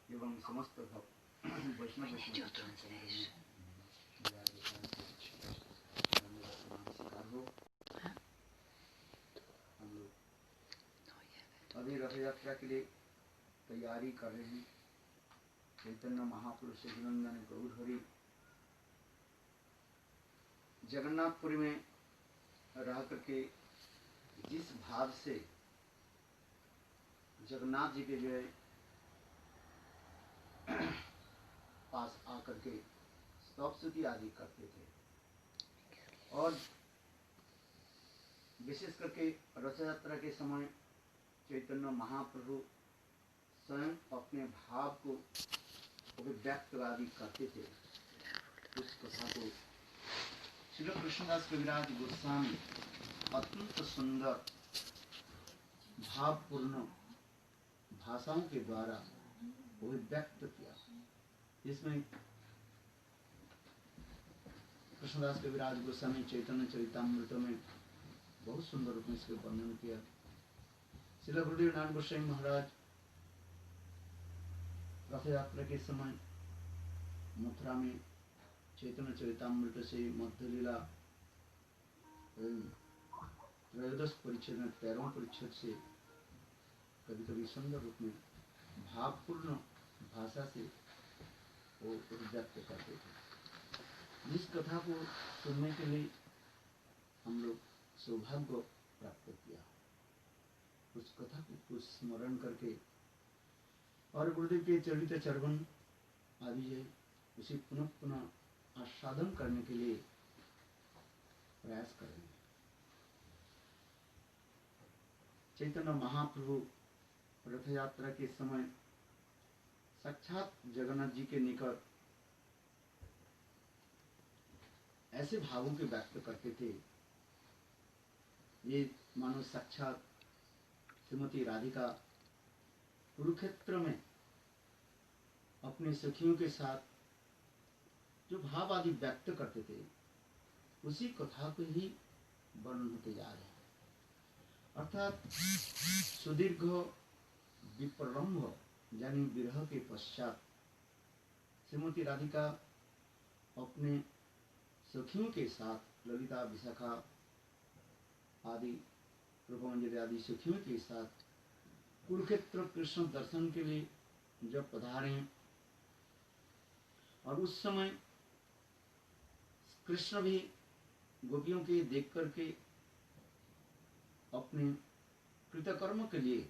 एवं समस्त भक्त वैष्णव हम लोग अभी रथ यात्रा के लिए तैयारी कर रहे हैं। चैतन्य महापुरुष सच्चिदानंद गौर हरि जगन्नाथपुरी में रह करके जिस भाव से जगन्नाथ जी के जो है पास आकर के स्तुति आदि करते थे और विशेष करके रथ यात्रा के समय चैतन्य महाप्रभु स्वयं अपने भाव को अभिव्यक्त आदि करते थे। उस कथा को श्री कृष्णदास कविराज गोस्वामी अत्यंत सुंदर भावपूर्ण भाषाओं के द्वारा अभिव्यक्त किया। इसमें कृष्णदास कविराज गोस्वामी चैतन्य चरितामृत में बहुत सुंदर रूप में इसके वर्णन किया। श्रील गुरुदेव नारायण गोस्वामी महाराज रथ यात्रा के समय मथुरा में चैतन्य चरितामृत से मध्य लीला त्रयोदश परिच्छेद में 13वां परिच्छेद से कभी कभी सुंदर रूप में भावपूर्ण भाषा से वो व्यक्त करते थे। जिस कथा को सुनने के लिए हम लोग सौभाग्य प्राप्त किया, उस कथा को स्मरण करके और गुरुदेव के चरित चरवन आदि है उसे पुनः पुनः आस्वादन करने के लिए प्रयास करेंगे। चैतन्य महाप्रभु रथ यात्रा के समय साक्षात जगन्नाथ जी के निकट ऐसे भावों के व्यक्त करते थे, ये मानो साक्षात श्रीमती राधिका कुरुक्षेत्र में अपने सखियों के साथ जो भाव आदि व्यक्त करते थे उसी कथा को ही वर्णन होते जा रहे हैं। अर्थात सुदीर्घ विप्रलंभ यानी विरह के पश्चात श्रीमती राधिका अपने सखियों के साथ ललिता विशाखा आदि रूपमंजरी आदि सखियों के साथ कुरुक्षेत्र कृष्ण दर्शन के लिए जब पधारे और उस समय कृष्ण भी गोपियों के देख करके अपने कृतकर्म के लिए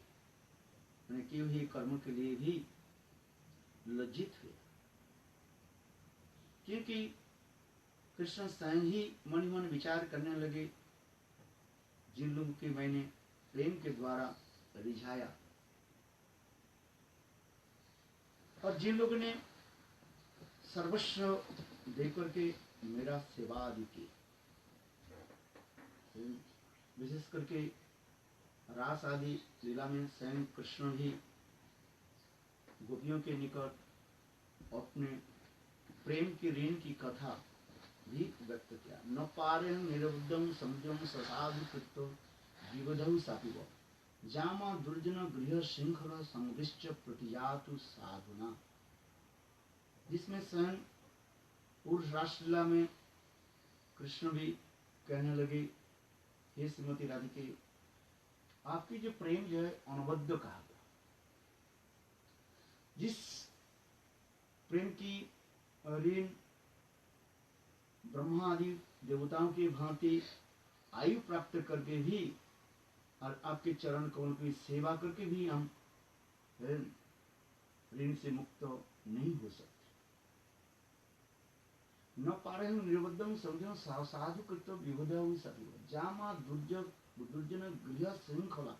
किए हुए कर्म के लिए भी लज्जित हुए, क्योंकि कृष्ण स्वयं ही मन ही मन विचार करने लगे जिन लोगों के मैंने प्रेम के द्वारा रिझाया और जिन लोगों ने सर्वस्व देकर के मेरा सेवा आदि की, विशेष करके रास आदि लीला में स्वयं कृष्ण ही गोपियों के निकट अपने प्रेम की ऋण की कथा भी व्यक्त किया। न पारे निरुद्धम समुद्रम ससाधु कृतो विवधौ सापिव जामा दुर्जन गृह श्रृंखला संविष्ट प्रतिजातु साधुना, जिसमें स्वयं पुरुष रासलीला में कृष्ण भी कहने लगे, हे श्रीमती राधिके, आपकी जो प्रेम जो है अनबद्ध कहा गया, जिस प्रेम की ऋण ब्रह्मा आदि देवताओं की भांति आयु प्राप्त करके भी और आपके चरण कमल की सेवा करके भी हम ऋण से मुक्त नहीं हो सकते। न पारे निर्बद्धम समझो साधु कृत विबुधौ सतिव जामा दुर्जन गृह श्रृंखला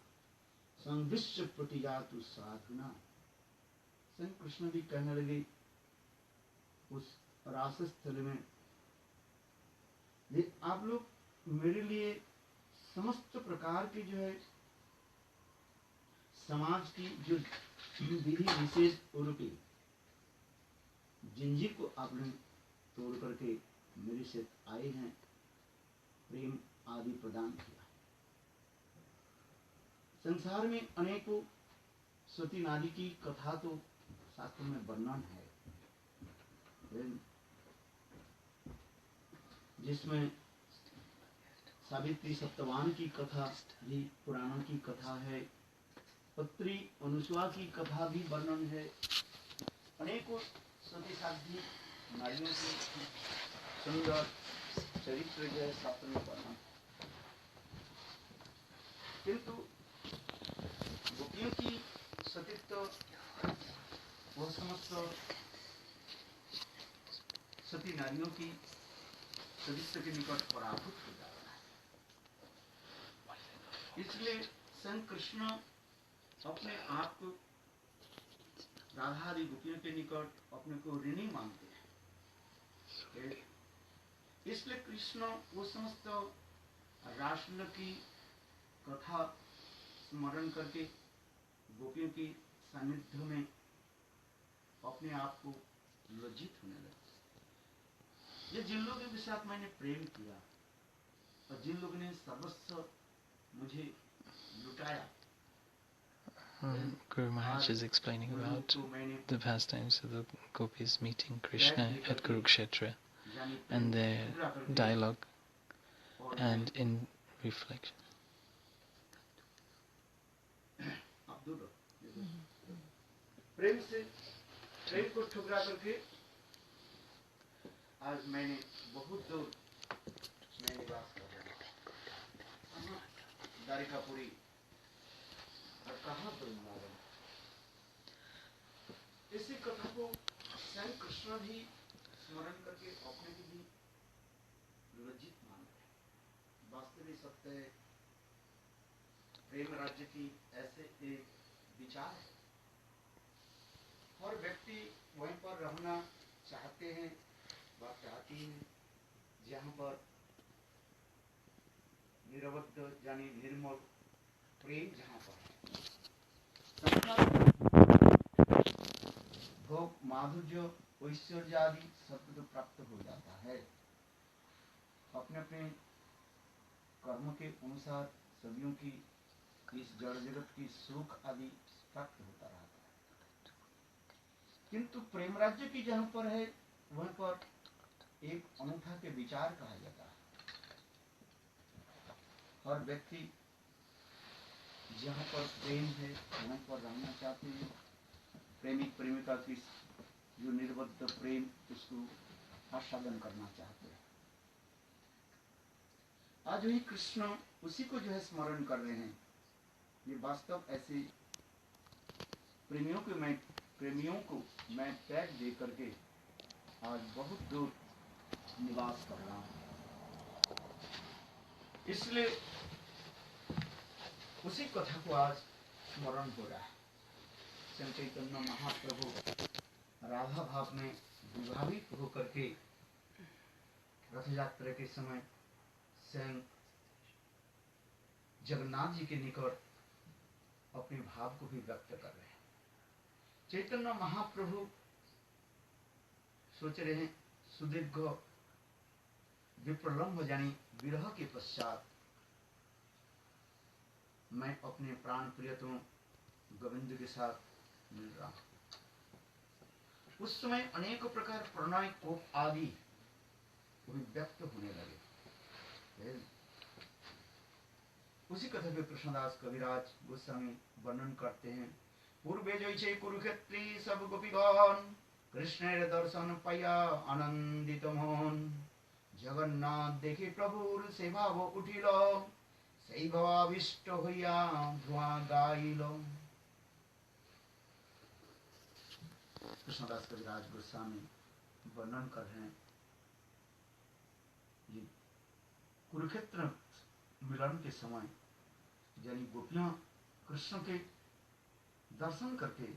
संविष्ट प्रतिजातु साधुना। स्वयं कृष्ण भी कहने लगे उस रास स्थल में, ये आप लोग मेरे लिए समस्त प्रकार की जो है समाज की जो विधि विशेष रूपी जिंजीर को आपने तोड़ करके मेरे से आए हैं, प्रेम आदि प्रदान किया। संसार में अनेकों सती नारी की कथा तो शास्त्र में वर्णन है, जिसमें सावित्री सत्यवान की कथा भी पुराणों की कथा है, पत्री अनुसुआ की कथा भी वर्णन है, अनेकों सती साध्वी नारियों की सुंदर चरित्र जो है शास्त्र में वर्णन। किंतु गोपियों की सतीत्व वह समस्त सती नारियों की चरित्र के निकट पराभूत हो जाता है। इसलिए स्वयं कृष्ण अपने आप को राधा आदि गोपियों के निकट अपने को ऋणी मानते हैं। इसलिए कृष्ण वो समस्त रासलीला की कथा स्मरण करके गोपियों की सानिध्य में अपने आप को लज्जित होने लगे। ये जिन लोगों के साथ मैंने प्रेम किया और जिन लोगों ने सर्वस्व मुझे लुटाया, Guru Maharaj is explaining about the pastimes of the gopis meeting Krishna at Kurukshetra and their dialogue and in reflection. प्रेम से प्रेम को ठुकरा करके आज मैंने बहुत दूर मैं निवास कर रहा हूँ, द्वारिकापुरी और कहाँ वृंदावन। इसी कथा को स्वयं कृष्ण भी स्मरण करके अपने भी लज्जित मान रहे। वास्तविक सत्य प्रेम राज्य की ऐसे एक विचार है। हर व्यक्ति वहीं पर रहना चाहते हैं, बात चाहती है जहाँ पर निरवद्ध यानी निर्मल प्रेम जहाँ पर भोग माधुर्य ऐश्वर्य आदि सब तो प्राप्त हो जाता है। अपने अपने कर्म के अनुसार सभी की इस जड़ जगत की सुख आदि प्राप्त होता रहता है। किंतु प्रेम राज्य की जहाँ पर है वहाँ पर एक अनूठा के विचार कहा जाता है। हर व्यक्ति जहाँ पर प्रेम है वहाँ पर रहना चाहते हैं। प्रेमिक प्रेमिका की जो निर्बद्ध प्रेम उसको आस्वादन करना चाहते हैं। आज वही कृष्ण उसी को जो है स्मरण कर रहे हैं। ये वास्तव ऐसे प्रेमियों को मैं त्याग दे करके आज बहुत दूर निवास कर रहा हूँ। इसलिए उसी कथा को आज स्मरण हो रहा है। श्री चैतन्य महाप्रभु राधा भाव में विभावित होकर के रथ यात्रा के समय स्वयं जगन्नाथ जी के निकट अपने भाव को भी व्यक्त कर रहे हैं। चैतन्य महाप्रभु सोच रहे हैं सुदीर्घ विप्रलंब यानी विरह के पश्चात मैं अपने प्राण प्रियतम गोविंद के साथ मिल रहा हूं। उस समय अनेक प्रकार प्रणय कोप आदि व्यक्त होने लगे। उसी कथा में कृष्णदास कविराज गोस्वामी वर्णन करते हैं। पूर्वे जैसे कुरुक्षेत्री सब गोपीगण कृष्णेर दर्शन पाया आनंदित मोहन जगन्नाथ देखी प्रभुर से भाव उठिल সেই ভাবাবিষ্ট হইয়া ধোঁয়া গাইল। कृष्णदास कविराज गोस्वामी वर्णन कर रहे हैं ये कुरुक्षेत्र मिलन के समय यानी गोपियां कृष्ण के दर्शन करके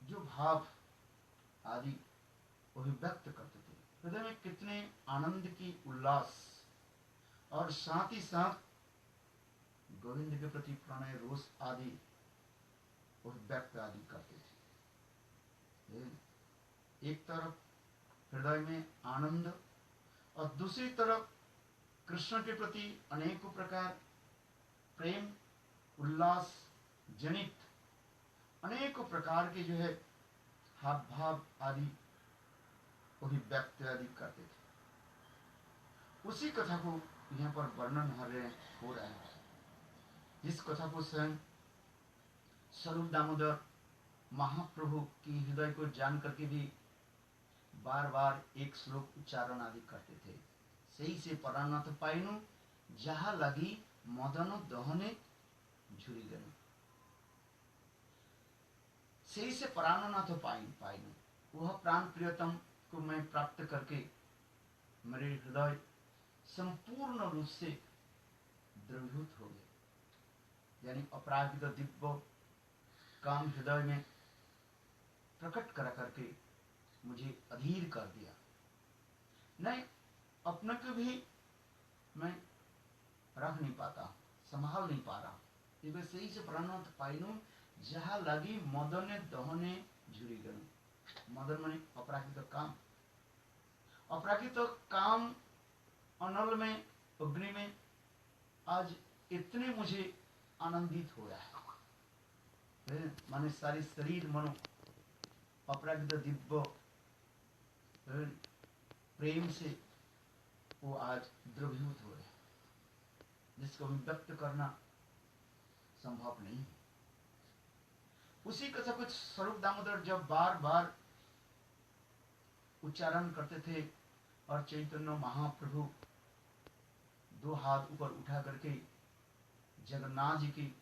जो भाव आदि अभिव्यक्त करते थे, हृदय में कितने आनंद की उल्लास और साथ ही साथ गोविंद के प्रति प्रणय रोष आदि व्यक्त आदि करते थे। एक तरफ हृदय में आनंद और दूसरी तरफ कृष्ण के प्रति अनेक प्रकार प्रेम उल्लास जनित अनेक प्रकार के जो है हाव भाव आदि अभिव्यक्त आदि करते थे। उसी कथा को यहाँ पर वर्णन हो रहा है, जिस कथा को स्वयं स्वरूप दामोदर महाप्रभु की हृदय को जान करके भी बार बार एक श्लोक उच्चारण आदि करते थे। सही से परानाथ पाइनु जहाँ लगी मदन दहने झुरी गनु। सही से परानाथ पाइनु, वह प्राण प्रियतम को मैं प्राप्त करके मेरे हृदय संपूर्ण रूप से द्रवीभूत हो गए, यानी अपराजित दिव्य काम हृदय में प्रकट करा करके मुझे अधीर कर दिया। नहीं, अपने को भी मैं रख नहीं पाता, संभाल नहीं पा रहा। ये सही से प्राणात पाइनु जहाँ लगी मदने दहने झुरी गनु। मदन माने अपराजित काम, अपराजित काम अनल में, अग्नि में आज इतने मुझे आनंदित हो रहा है, माने सारी शरीर मनो अपराजित दिव्य प्रेम से वो आज द्रवीभूत हो रहे हैं, जिसको व्यक्त करना संभव नहीं है। उसी कथा कुछ स्वरूप दामोदर जब बार बार उच्चारण करते थे और चैतन्य महाप्रभु दो हाथ ऊपर उठा करके जगन्नाथ जी की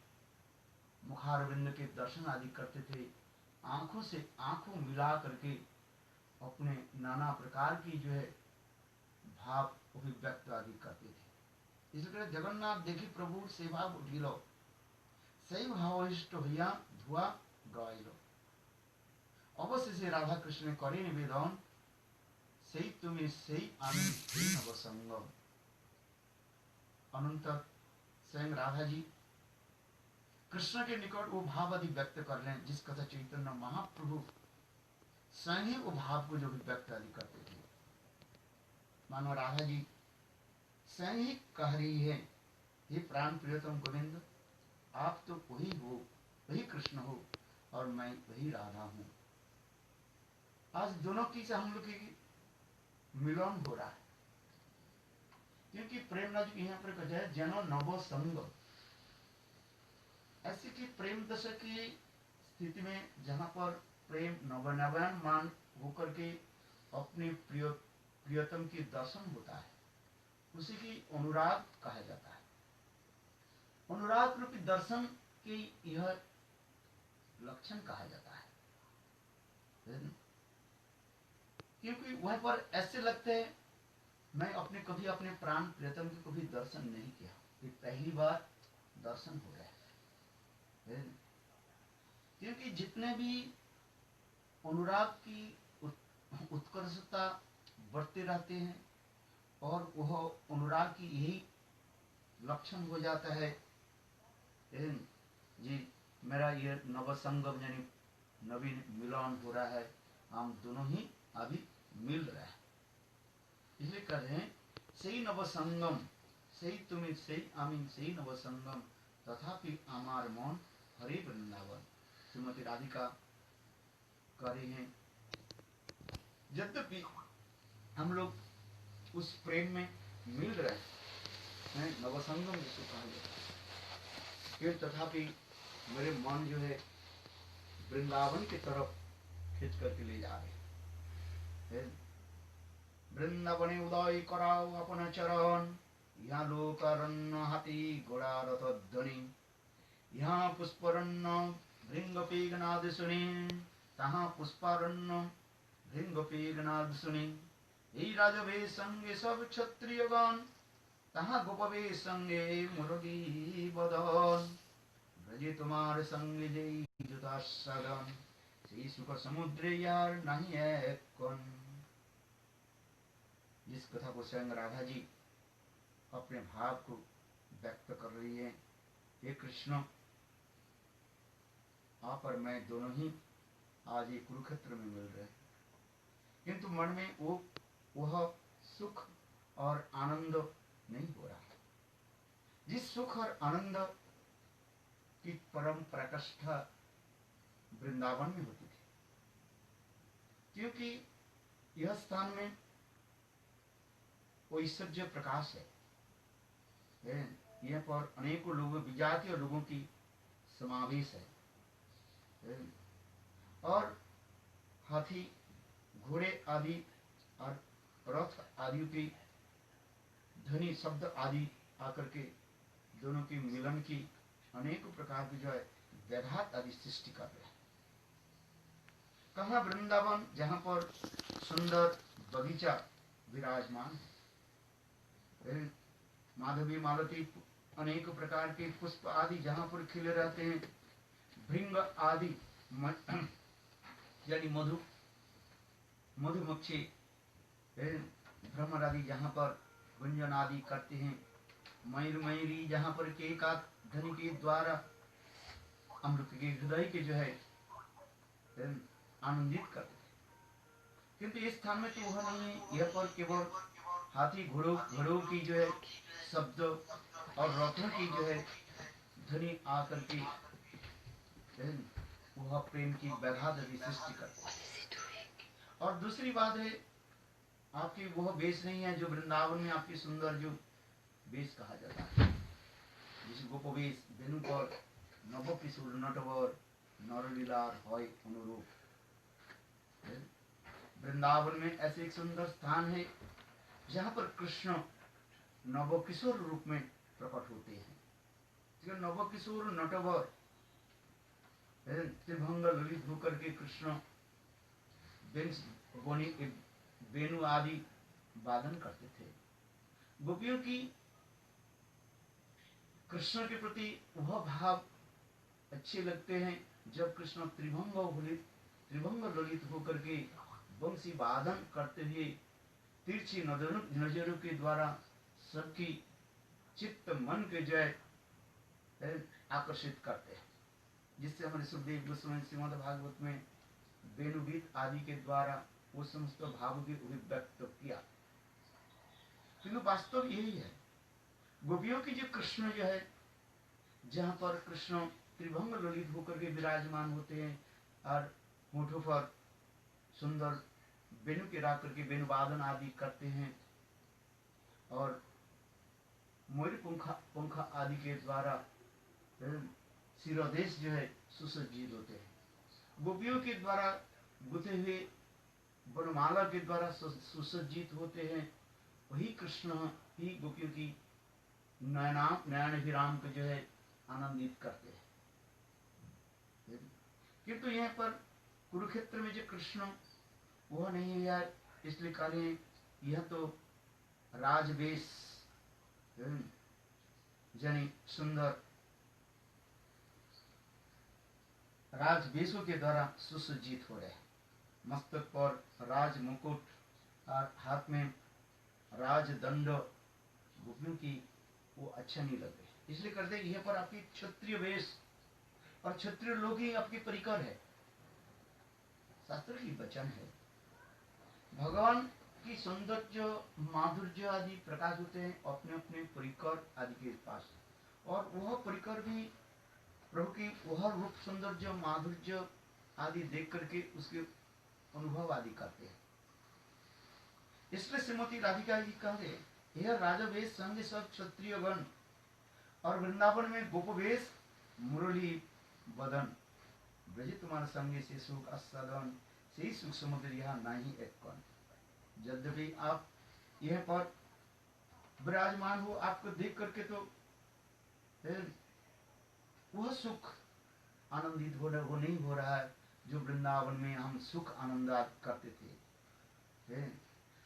मुखारविंद के दर्शन आदि करते थे, आंखों से आंखों मिला करके अपने नाना प्रकार की जो है भाव अभिव्यक्त आदि करते थे। इसलिए जगन्नाथ देखी प्रभु सेवा उठिलो, सही भाविष्ट भैया धुआ गाइलो। अवश्य से राधा कृष्ण करे निवेदन, सही तुम्हें सही आनंद नवसंगम। अनंतर स्वयं राधा जी कृष्ण के निकट वो भाव आदि व्यक्त कर रहे हैं, जिस कथा चैतन्य महाप्रभु स्वयं ही वो भाव को जो भी व्यक्त आदि करते थे। मानो राधा जी स्वयं ही कह रही है, हे प्राण प्रियतम गोविंद, आप तो वही हो, वही कृष्ण हो और मैं वही राधा हूं। आज दोनों की से हम लोग की मिलन हो रहा है, क्योंकि प्रेम जी यहाँ पर कहते हैं जनो नवो संग। ऐसी की प्रेम दशा की स्थिति में जहां पर प्रेम नवनयन मान होकर के अपने प्रियतम की दर्शन होता है, उसी की अनुराग कहा जाता है। अनुराग रूपी दर्शन की यह लक्षण कहा जाता है, क्योंकि वह पर ऐसे लगते हैं मैं अपने कभी अपने प्राण प्रियतम की कभी दर्शन नहीं किया, ये पहली बार दर्शन हो रहा है। क्योंकि जितने भी अनुराग की उत्कर्षता बढ़ते रहते हैं और वह अनुराग की यही लक्षण हो जाता है जी, मेरा ये नवसंगम यानी नवीन मिलन हो रहा है, हम दोनों ही अभी मिल रहे हैं। इसलिए कह रहे हैं सही नवसंगम, सही तुम्हें सही आमीन सही नवसंगम, तथापि आमार मन हरे वृंदावन। श्रीमती राधिका कह रही हैं, यद्यपि हम लोग उस प्रेम में मिल रहे हैं, नवसंगम जिसको कहा जाता है, फिर तथापि मेरे मन जो है वृंदावन की तरफ खींच करके ले जा रहे हैं। वृंदावने उदय कराओ अपना चरण, यहाँ लोकारण्य हाथी घोड़ा रथ ध्वनि, यहाँ पुष्परण्य भृंगपीगनाद सुनी, तहाँ पुष्पारण्य भृंगपीगनाद सुनी। यही राजवे संगे सब क्षत्रियगण, तहाँ गोपवे संगे मुरली बदन। ब्रजे तुम्हारे संग जय जुता सदन, श्री सुख समुद्र यार नहीं है कौन। जिस कथा को स्वयं राधा जी अपने भाव को व्यक्त कर रही है, हे कृष्ण आप और मैं दोनों ही आज ये कुरुक्षेत्र में मिल रहे हैं, किंतु मन में वह सुख और आनंद नहीं हो रहा। जिस सुख और आनंद की परम प्रकाष्ठा वृंदावन में होती थी, क्योंकि यह स्थान में वो ईश्वरीय प्रकाश है। यहाँ पर अनेकों लोगों, विजातीय लोगों की समावेश है। और हाथी, घोड़े आदि और रथ आदि की ध्वनि, शब्द आदि आकर के दोनों की मिलन की अनेक प्रकार की जो है व्याघात आदि सृष्टि कर रहे हैं। कहाँ वृंदावन, जहाँ पर सुंदर बगीचा विराजमान है, माधवी मालती अनेक प्रकार के पुष्प आदि जहाँ पर खिले रहते हैं, भृंग आदि यानी मधुमक्खी, भ्रमर आदि जहाँ पर गुंजन आदि करते हैं, मयूर मयूरी जहाँ पर केका ध्वनि के द्वारा अमृत के हृदय के जो है आनंदित करते थे। किंतु इस स्थान में तो वह नहीं है। यह पर केवल हाथी घोड़ों की जो है शब्द और रथों की जो है ध्वनि आकर के वह प्रेम की व्याघात सृष्टि करते हैं। और दूसरी बात है, आपकी वह वेश नहीं है जो वृंदावन में आपकी सुंदर जो वेश कहा जाता है, जिस गोपवेश वेणु पर नव किशोर नटवर नरलीलार होय अनुरूप। वृंदावन में ऐसे एक सुंदर स्थान है जहाँ पर कृष्ण नव किशोर रूप में प्रकट होते हैं। नव किशोर नटवर त्रिभंग ललित होकर के कृष्ण वेणु आदि वादन करते थे। गोपियों की कृष्ण के प्रति वह भाव अच्छे लगते हैं जब कृष्ण त्रिभंग ललित होकर के वंशी वादन करते हुए तिरछी नजरों के द्वारा सबकी चित्त मन के जय आकर्षित करते हैं, जिससे हमारे सुखदेव गोस्वामी श्रीमद् भागवत में वेणुगीत आदि के द्वारा वो समस्त भाव की अभिव्यक्त किया। किंतु वास्तव यही है, गोपियों की जो कृष्ण जो है, जहाँ पर कृष्ण त्रिभंग ललित होकर के विराजमान होते हैं और होठों पर सुंदर वेणु के रा करके वेणु वादन आदि करते हैं और मयूर पंखा आदि के द्वारा शिरोदेश जो है सुसज्जित होते हैं। गोपियों के द्वारा गुथे हुए वनमाला के द्वारा सुसज्जित होते हैं। वही कृष्ण ही गोपियों की नयन विराम को जो है आनंदित करते हैं। किंतु यहाँ पर कुरुक्षेत्र में जो कृष्ण वह नहीं है यार, इसलिए कहे यह तो राजवेश यानी सुंदर राजवेशों के द्वारा सुसज्जित हो रहे हैं। मस्तक पर राज मुकुट और हाथ में राजदंड गोपियों की वो अच्छा नहीं लग रहे, इसलिए करते हैं यह पर आपकी क्षत्रिय वेश और क्षत्रिय लोग ही आपके परिकर है। शास्त्र की वचन है, भगवान की सौंदर्य माधुर्य आदि प्रकाश होते हैं अपने अपने परिकर आदि के पास, और वह परिकर भी प्रभु की वह रूप सौंदर्य माधुर्य आदि देख करके उसके अनुभव आदि करते हैं। इसलिए श्रीमती राधिका जी कह रहे, यह राजवेश संग सब क्षत्रिय गण और वृंदावन में गोपवेश मुरली बदन ब्रज तुम्हारे संगे से सुख असदन से सुख समुद्र यहाँ नहीं एक कण। यद्यपि आप यह पर विराजमान हो, आपको देख करके तो वह सुख आनंदित हो नहीं हो रहा है जो वृंदावन में हम सुख आनंद करते थे।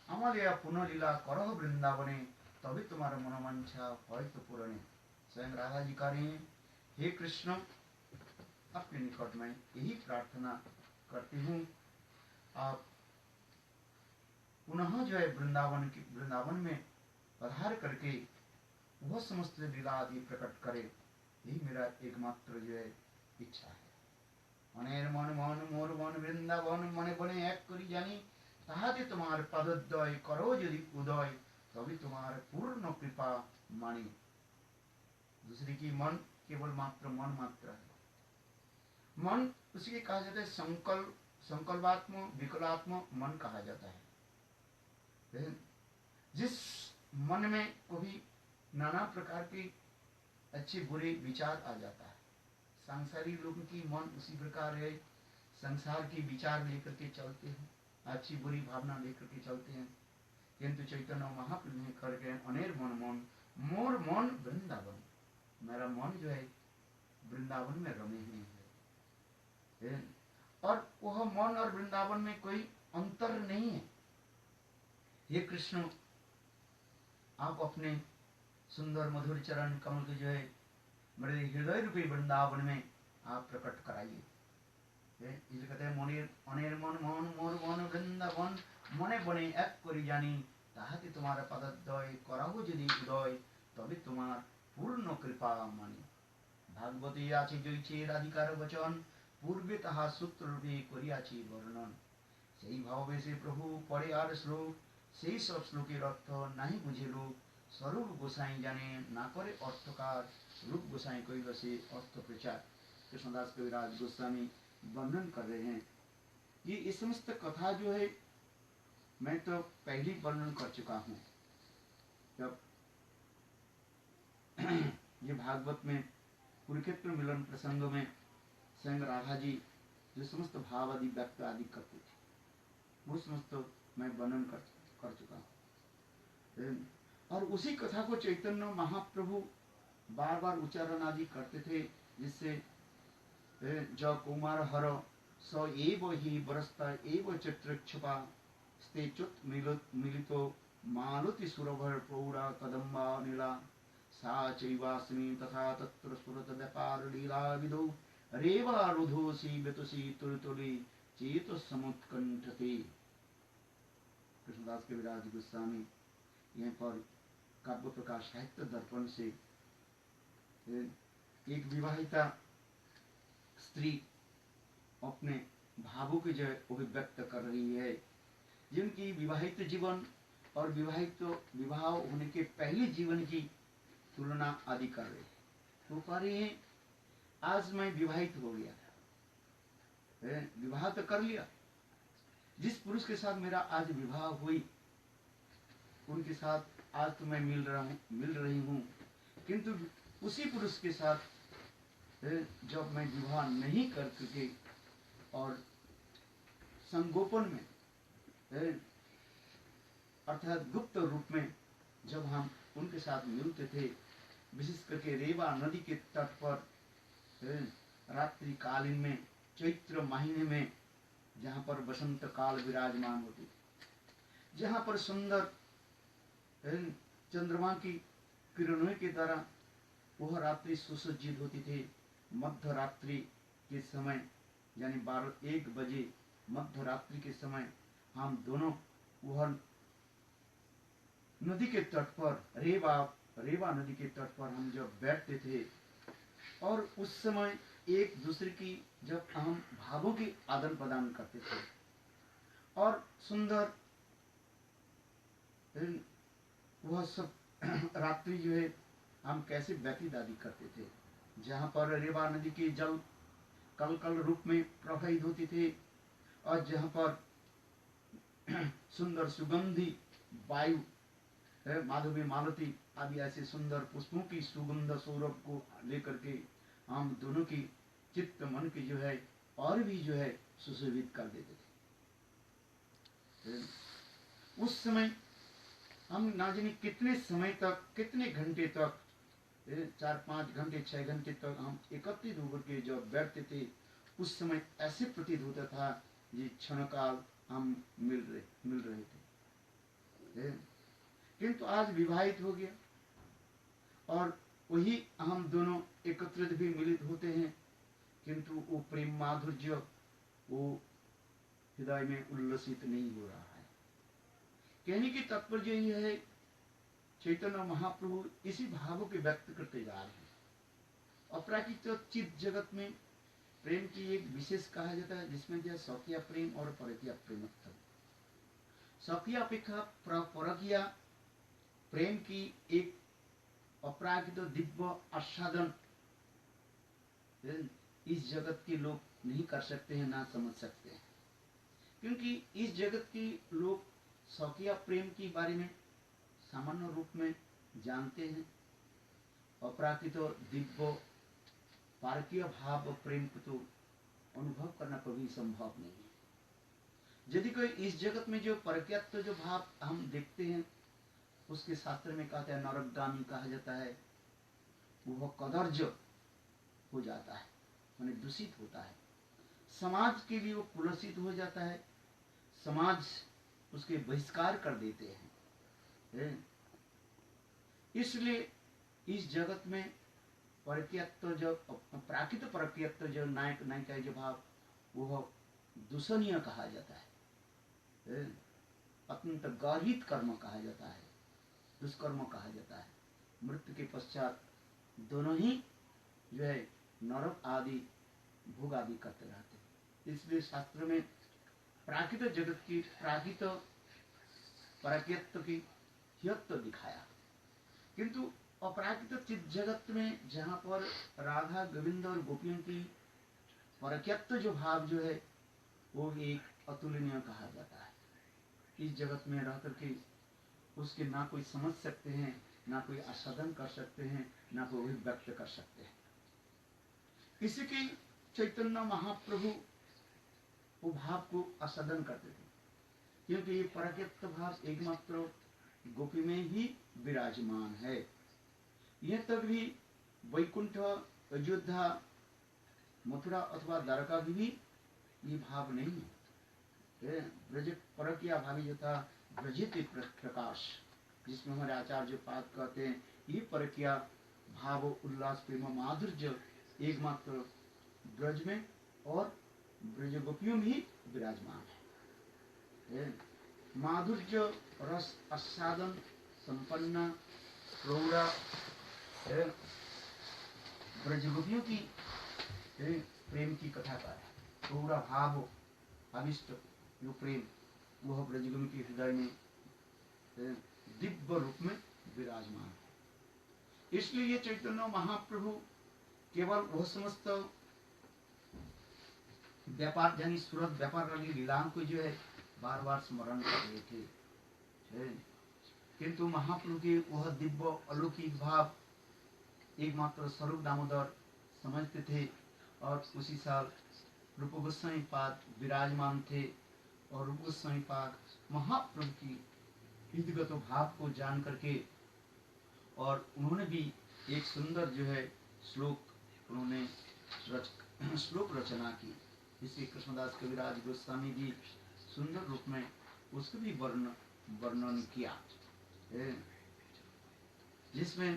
अमलिया पुनर्लीला करो वृंदावने तभी तुम्हारा मनोवांछा होय तो पूर्ण। स्वयं राधा जी कह रहे हैं, हे कृष्ण अपने निकट में यही प्रार्थना करती हूँ, आप पुनः जो है वृंदावन में पधार करके वह समस्त लीला आदि प्रकट करे, यही मेरा एकमात्र जो है इच्छा है। मनेर मन मन मोर मन वृंदावन मने बने एक करी जानी, ताहाते तुम्हारे पदोदय करो यदि उदय तभी तुम्हारे पूर्ण कृपा मानी। दूसरी की मन केवल मात्र मन मात्र है। मन उसके कहा जाता है संकल्पात्मक विकलात्मक मन कहा जाता है। जिस मन में कभी नाना प्रकार के अच्छे बुरे विचार आ जाता है। सांसारिक लोगों की मन उसी प्रकार है, संसार के विचार लेकर के चलते हैं, अच्छी बुरी भावना लेकर के चलते हैं। किंतु चैतन्य महाप्रभु ने करके अनेर मन मन मोर मन वृंदावन, मेरा मन जो है वृंदावन में रमे हुए है। और वह मन और वृंदावन में कोई अंतर नहीं है। हे कृष्ण, आप अपने सुंदर मधुर चरण कमल के जो है मेरे हृदय रूपी वृंदावन में आप प्रकट कराइए। इसे कहते हैं मनिर अनेर मन मन मोर मन वृंदावन मने बने एक करी जानी ताहाते तुम्हारा पदद्वय कराबो यदि उदय तबे तुम्हार पूर्ण कृपा मानी। भागवती आछि जयছে রাধিকার বচন পূর্বে তাহা সূত্র রূপে করিয়াছি বর্ণন। সেই ভাববেশে প্রভু পড়ে আর শ্লোক, সেই সব শ্লোকের অর্থ নাহি বুঝে লোক। स्वरूप गोसाई जाने ना करे अर्थकार, रूप गोसाई कोई वैसे अर्थ प्रचार। कृष्णदास कविराज गोस्वामी वर्णन कर रहे हैं। ये समस्त कथा जो है मैं तो पहले वर्णन कर चुका हूँ। जब ये भागवत में कुरुक्षेत्र मिलन प्रसंग में स्वयं राधा जी जो समस्त भाव आदि व्यक्त आदि करते थे, वो समस्त मैं वर्णन कर चुका हूँ। और उसी कथा को चैतन्य महाप्रभु बार बार उच्चारण आदि करते थे, जिससे ज कुमार हर स एव ही बरसता एव चित्रक्षपा स्ते च्युत मिलितो मालती सुरभर प्रौढ़ा कदम्बा नीला सा चैवास्मि तथा तत्र स्फुरत व्यापार लीला विदो रेवा रुधोसी बेतुसी तुलतुली चेत समुत्कंठते। कृष्णदास कविराज गोस्वामी यहाँ पर काव्य प्रकाश साहित्य दर्पण से एक विवाहिता स्त्री अपने भावों की जो अभिव्यक्त कर रही है, जिनकी विवाहित जीवन और विवाह होने के पहले जीवन की तुलना आदि कर रहे हैं। तो कह रही है आज मैं विवाहित हो गया, विवाह तो कर लिया, जिस पुरुष के साथ मेरा आज विवाह हुई उनके साथ आज तो मैं मिल रही हूँ, किंतु उसी पुरुष के साथ जब मैं विवाह नहीं कर सके और संगोपन में अर्थात गुप्त रूप में जब हम उनके साथ मिलते थे, विशेष करके रेवा नदी के तट पर रात्रि कालीन में चैत्र महीने में, जहाँ पर बसंत काल विराजमान होती, जहाँ पर सुंदर चंद्रमा की किरणों के द्वारा वह रात्रि सुसज्जित होती थी। मध्य रात्रि के समय यानी 12-1 बजे मध्य रात्रि के समय हम दोनों वह नदी के तट पर रेवा नदी के तट पर हम जब बैठते थे और उस समय एक दूसरे की जब हम भावों की आदान प्रदान करते थे और सुंदर वह सब रात्रि जो है हम कैसे व्यतीत आदि करते थे, जहाँ पर रेवा नदी के जल कल कल रूप में प्रवाहित होती थे और जहाँ पर सुंदर सुगंधी वायु माधवी मालती आदि ऐसे सुंदर पुष्पों की सुगंध सौरभ को लेकर के हम दोनों की चित्त मन की जो है और भी जो है सुशोभित कर देते थे। उस समय हम ना जाने कितने समय तक, कितने घंटे तक, 4-5 घंटे 6 घंटे तक हम एकत्रित होकर के जब बैठते थे, उस समय ऐसे प्रतीत होता था ये क्षण काल हम मिल रहे थे। किंतु आज विवाहित हो गया और वही हम दोनों एकत्रित भी मिलित होते हैं, किंतु वो प्रेम माधुर्य वो हृदय में उल्लसित नहीं हो रहा है। कहने की तात्पर्य यही है, चैतन्य महाप्रभु इसी भाव के व्यक्त करते जा रहे हैं। अपराकृत चित्त जगत में प्रेम की एक विशेष कहा जाता है, जिसमें जो स्वकीय प्रेम और परकीय प्रेम। स्वकीय अपेक्षा परकीय प्रेम की एक अपराकृत दिव्य आस्वादन इस जगत के लोग नहीं कर सकते हैं, ना समझ सकते हैं। क्योंकि इस जगत की लोग स्वकीय प्रेम के बारे में सामान्य रूप में जानते हैं, अपराकृत दिव्य पारकीय भाव प्रेम को तो अनुभव करना कभी संभव नहीं है। यदि कोई इस जगत में जो परकीयत्व जो भाव हम देखते हैं, उसके शास्त्र में कहते हैं नरकगामी कहा जाता है, वह कदर्ज हो जाता है, माने दूषित होता है, समाज के लिए वो कुलसित हो जाता है, समाज उसके बहिष्कार कर देते हैं। इसलिए इस जगत में परकीयत्व जो प्राकृत परकीयत्व जो नायक नायिका जो भाव वह दूषणीय कहा जाता है, अत्यंत गर्हित कर्म कहा जाता है, दुष्कर्म कहा जाता है। मृत्यु के पश्चात दोनों ही जो है नरक आदि भोग आदि करते रहते हैं। इसलिए शास्त्र में प्राकृत जगत की प्राकृत परकीयत्व की हियत्व दिखाया, किंतु अपराकृत चित्त जगत में जहाँ पर राधा गोविंद और गोपियों की परकीयत्व जो भाव जो है वो एक अतुलनीय कहा जाता है। इस जगत में रह करके उसके ना कोई समझ सकते हैं, ना कोई आस्वादन कर सकते हैं, ना कोई अभिव्यक्त कर सकते हैं। इसी के चैतन्य महाप्रभु वो भाव को आस्वादन करते थे, क्योंकि ये परकीयत्व भाव एकमात्र गोपी में ही विराजमान है। यह तक भी वैकुंठ, अयोध्या, मथुरा अथवा द्वारका भी ये भाव नहीं है। ब्रज परकीय भावी जो था ब्रजित प्रकाश, जिसमें हमारे आचार्य पाद कहते हैं ये परकीय भाव उल्लास प्रेम माधुर्य एकमात्र ब्रज में और ब्रज गोपियों में ही विराजमान है। माधुर्य रस आस्वादन संपन्न प्रौढ़ा ब्रज गोपियों की प्रेम की कथा का है। प्रौढ़ा भाव अभिष्ट जो प्रेम वह ब्रज गोपियों के हृदय में दिव्य रूप में विराजमान है। इसलिए ये चैतन्य महाप्रभु केवल वह समस्त व्यापार यानी सूरत व्यापार वाली लीलाओं को जो है बार बार स्मरण कर रहे थे, किंतु महाप्रभु के वह दिव्य अलौकिक भाव एकमात्र स्वरूप दामोदर समझते थे। और उसी साल रूप गोस्वामी पाद विराजमान थे और रूप गोस्वामी पाद महाप्रभु की हृदयगत भाव को जान करके और उन्होंने भी एक सुंदर जो है श्लोक उन्होंने श्लोक रचना की, जिसे कृष्णदास कविराज गोस्वामी जी सुंदर रूप में उसको भी वर्णन किया, जिसमें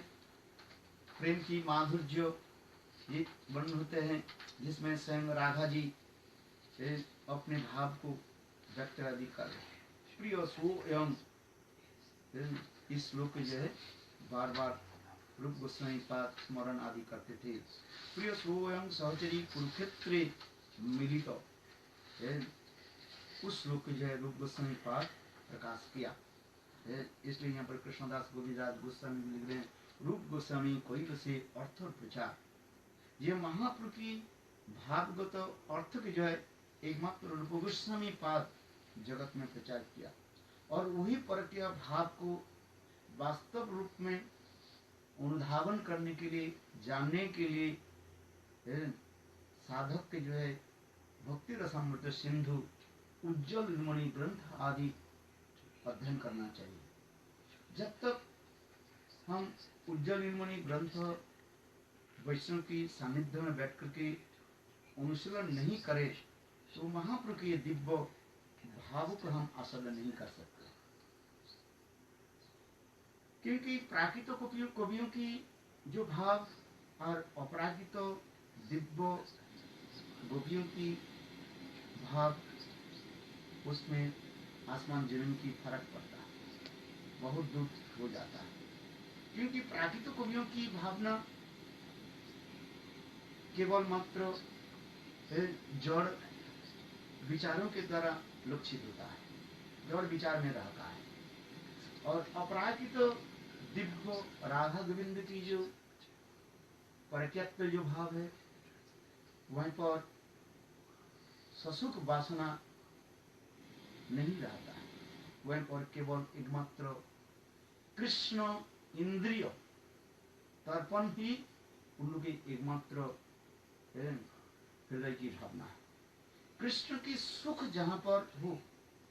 प्रेम की माधुर्य ये वर्णन होते हैं, जिसमें स्वयं राधा जी अपने भाव को व्यक्त आदि कर रहे हैं। प्रिय स्वयं इस श्लोक जो है बार बार रूप गोस्वामी पाद स्मरण आदि करते थे। प्रिय स्वयं सहचरी कुरुक्षेत्रे मिलित उस श्लोक जो है रूप गोस्वामी पाद प्रकाश किया। इसलिए यहाँ पर कृष्णदास गोविंदराज गोस्वामी लिख रहे हैं रूप गोस्वामी कोई से अर्थ प्रचार। ये महाप्रभु की भावगत अर्थ की जो है एकमात्र रूप गोस्वामी पाद जगत में प्रचार किया और वही परकीय भाव को वास्तव रूप में अनुधावन करने के लिए, जानने के लिए साधक के जो है भक्ति रसामृत सिंधु, उज्जवल मणि ग्रंथ आदि अध्ययन करना चाहिए। जब तक हम उज्जवल मणि ग्रंथ वैष्णव की सानिध्य में बैठ करके अनुशीलन नहीं करें तो महाप्रभु के दिव्य भाव को हम आस्वादन नहीं कर सकते, क्योंकि प्राकृत कवियों की जो भाव और अपराकृत दिव्य गोपियों की भाव उसमें आसमान जमीन की फर्क पड़ता है, बहुत दूर हो जाता है। क्योंकि प्राकृत कवियों की भावना केवल मात्र जड़ विचारों के द्वारा लक्षित होता है, जड़ विचार में रहता है। और अपराकृत दिव्य राधा गोविंद की जो परकीयत्व जो भाव है वहीं पर ससुख वासना नहीं रहता है। वह और केवल एकमात्र कृष्ण इंद्रिय तर्पण ही उन लोग की एकमात्र हृदय की भावना है। कृष्ण की सुख जहां पर हो,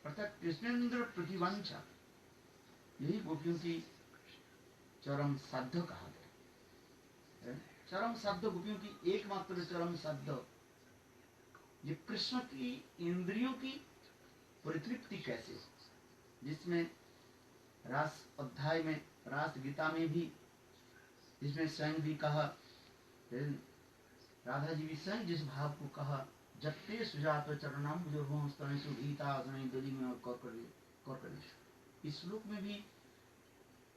अर्थात कृष्णेंद्र प्रतिवांछा, यही गोपियों की चरम साध्य कहा गया। चरम साध्य गोपियों की एकमात्र चरम साध्य, ये कृष्ण की इंद्रियों की परितृप्ति कैसे हो, जिसमें रास अध्याय में, रास गीता में भी, जिसमें स्वयं भी कहा, राधा जी भी स्वयं जिस भाव को कहा, जत्ते सुजात चरणम बुजुर्गों गीता दली में और कर इस श्लोक में भी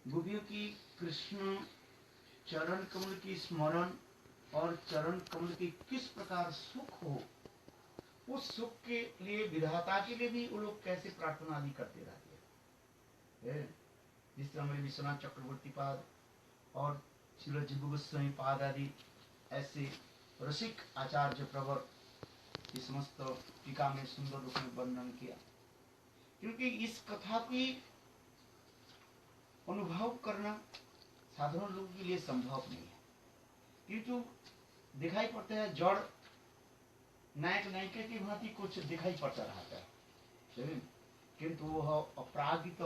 गोपियों की कृष्ण चरण कमल की स्मरण और चरण कमल की किस प्रकार सुख हो, उस सुख के लिए, विधाता के लिए भी वो लोग कैसे प्रार्थना आदि करते रहते हैं। जिस तरह हमारे विश्वनाथ चक्रवर्ती पाद और श्रील जीव गोस्वामी पाद आदि ऐसे रसिक आचार्य प्रवर इस समस्त टीका में सुंदर रूप में वर्णन किया। क्योंकि इस कथा की अनुभव करना साधारण लोगों के लिए संभव नहीं है, क्योंकि दिखाई पड़ता है जड़ नायक नायिका की भांति कुछ दिखाई पड़ता रहता है, किंतु वह अपरागित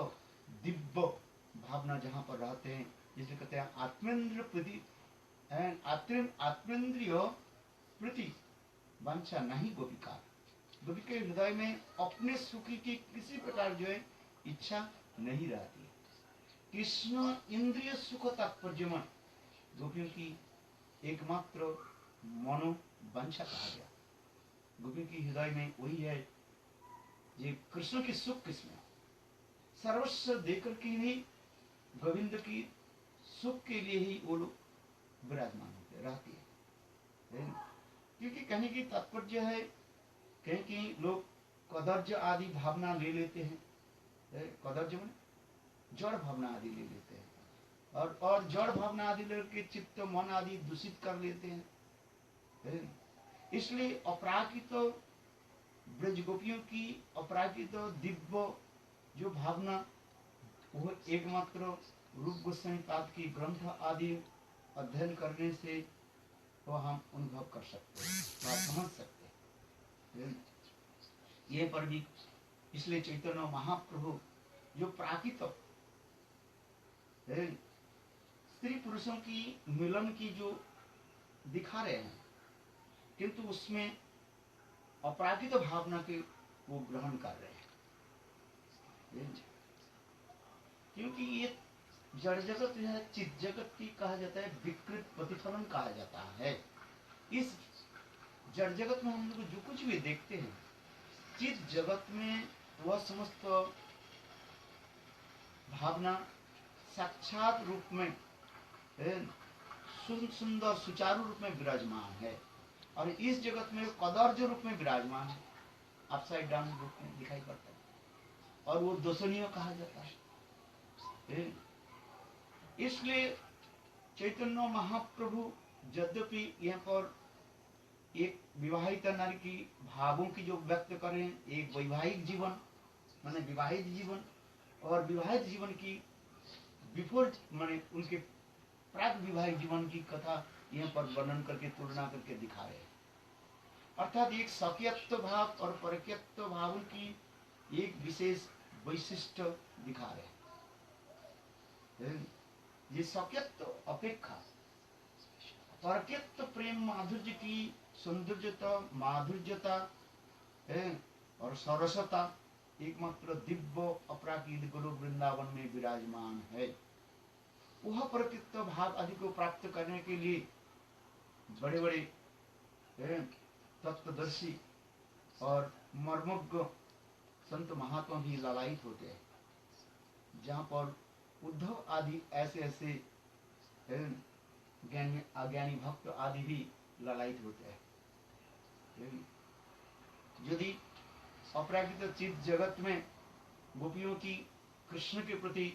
दिव्य भावना जहां पर रहते हैं, जिसे कहते हैं आत्मेंद्र प्रति, आत्मेंद्रिय प्रति वांछा नहीं गोपिका। गोपी के हृदय में अपने सुखी की किसी प्रकार जो है इच्छा नहीं रहती। कृष्ण इंद्रिय सुख तात्पर्यमन गोपियों की एकमात्र मनोवांछा कहा गया। गोपियों की हृदय में वही है, ये कृष्ण की सुख किसमें, सर्वस्व देकर के भी गोविंद की सुख के लिए ही वो लोग विराजमान होते रहती है। क्योंकि कहने की तात्पर्य है, कहीं कहीं लोग कदर्ज आदि भावना ले लेते हैं, कदर्ज में जड़ भावना आदि ले लेते हैं, और जड़ भावना आदि लेकर चित्त मन आदि दूषित कर लेते हैं। इसलिए अपराकित ब्रज गोपियों की अपराकित दिव्य जो भावना, वो एकमात्र रूप गोस्वामी पाद की ग्रंथ आदि अध्ययन करने से वो हम अनुभव कर सकते हैं, समझ सकते हैं। ये पर भी इसलिए चैतन्य महाप्रभु जो प्राकृत स्त्री पुरुषों की मिलन की जो दिखा रहे हैं, किंतु उसमें अपराकृत भावना के वो ग्रहण कर रहे हैं। क्योंकि ये जड़ जगत जो है चित जगत की कहा जाता है, विकृत प्रतिफलन कहा जाता है। इस जड़ जगत में हम लोग जो कुछ भी देखते हैं, चित जगत में वह समस्त भावना साक्षात रूप में सुंदर सुचारू रूप में विराजमान है, और इस जगत में कदर्ज रूप में विराजमान है, अपसाइड डाउन रूप में दिखाई पड़ता है, और वो दोषणीय कहा जाता है। इसलिए चैतन्य महाप्रभु यद्यपि यहाँ पर एक विवाहित नारी की भावों की जो व्यक्त करें, एक वैवाहिक जीवन माने विवाहित जीवन और विवाहित जीवन की बिफोर माने उनके प्राक विवाहिक जीवन की कथा यहाँ पर वर्णन करके तुलना करके दिखा रहे हैं। अर्थात एक सख्यत्व भाव और परक्यत्व भाव की एक विशेष वैशिष्ट दिखा रहे हैं। ये सख्यत्व अपेक्षा परक्यत्व प्रेम माधुर्य की सौंदर्यता, माधुर्यता और सरसता एकमात्र दिव्य अपराकित गुरु वृंदावन में विराजमान है। वह परक्यत्व भाव आदि को प्राप्त करने के लिए बड़े बड़े तत्वदर्शी और मर्मज्ञ संत महात्मा भी लालायित होते हैं, जहाँ पर उद्धव आदि ऐसे ऐसे ज्ञानी अज्ञानी भक्त आदि भी लालायित होते हैं। यदि अपराकृत चित जगत में गोपियों की कृष्ण के प्रति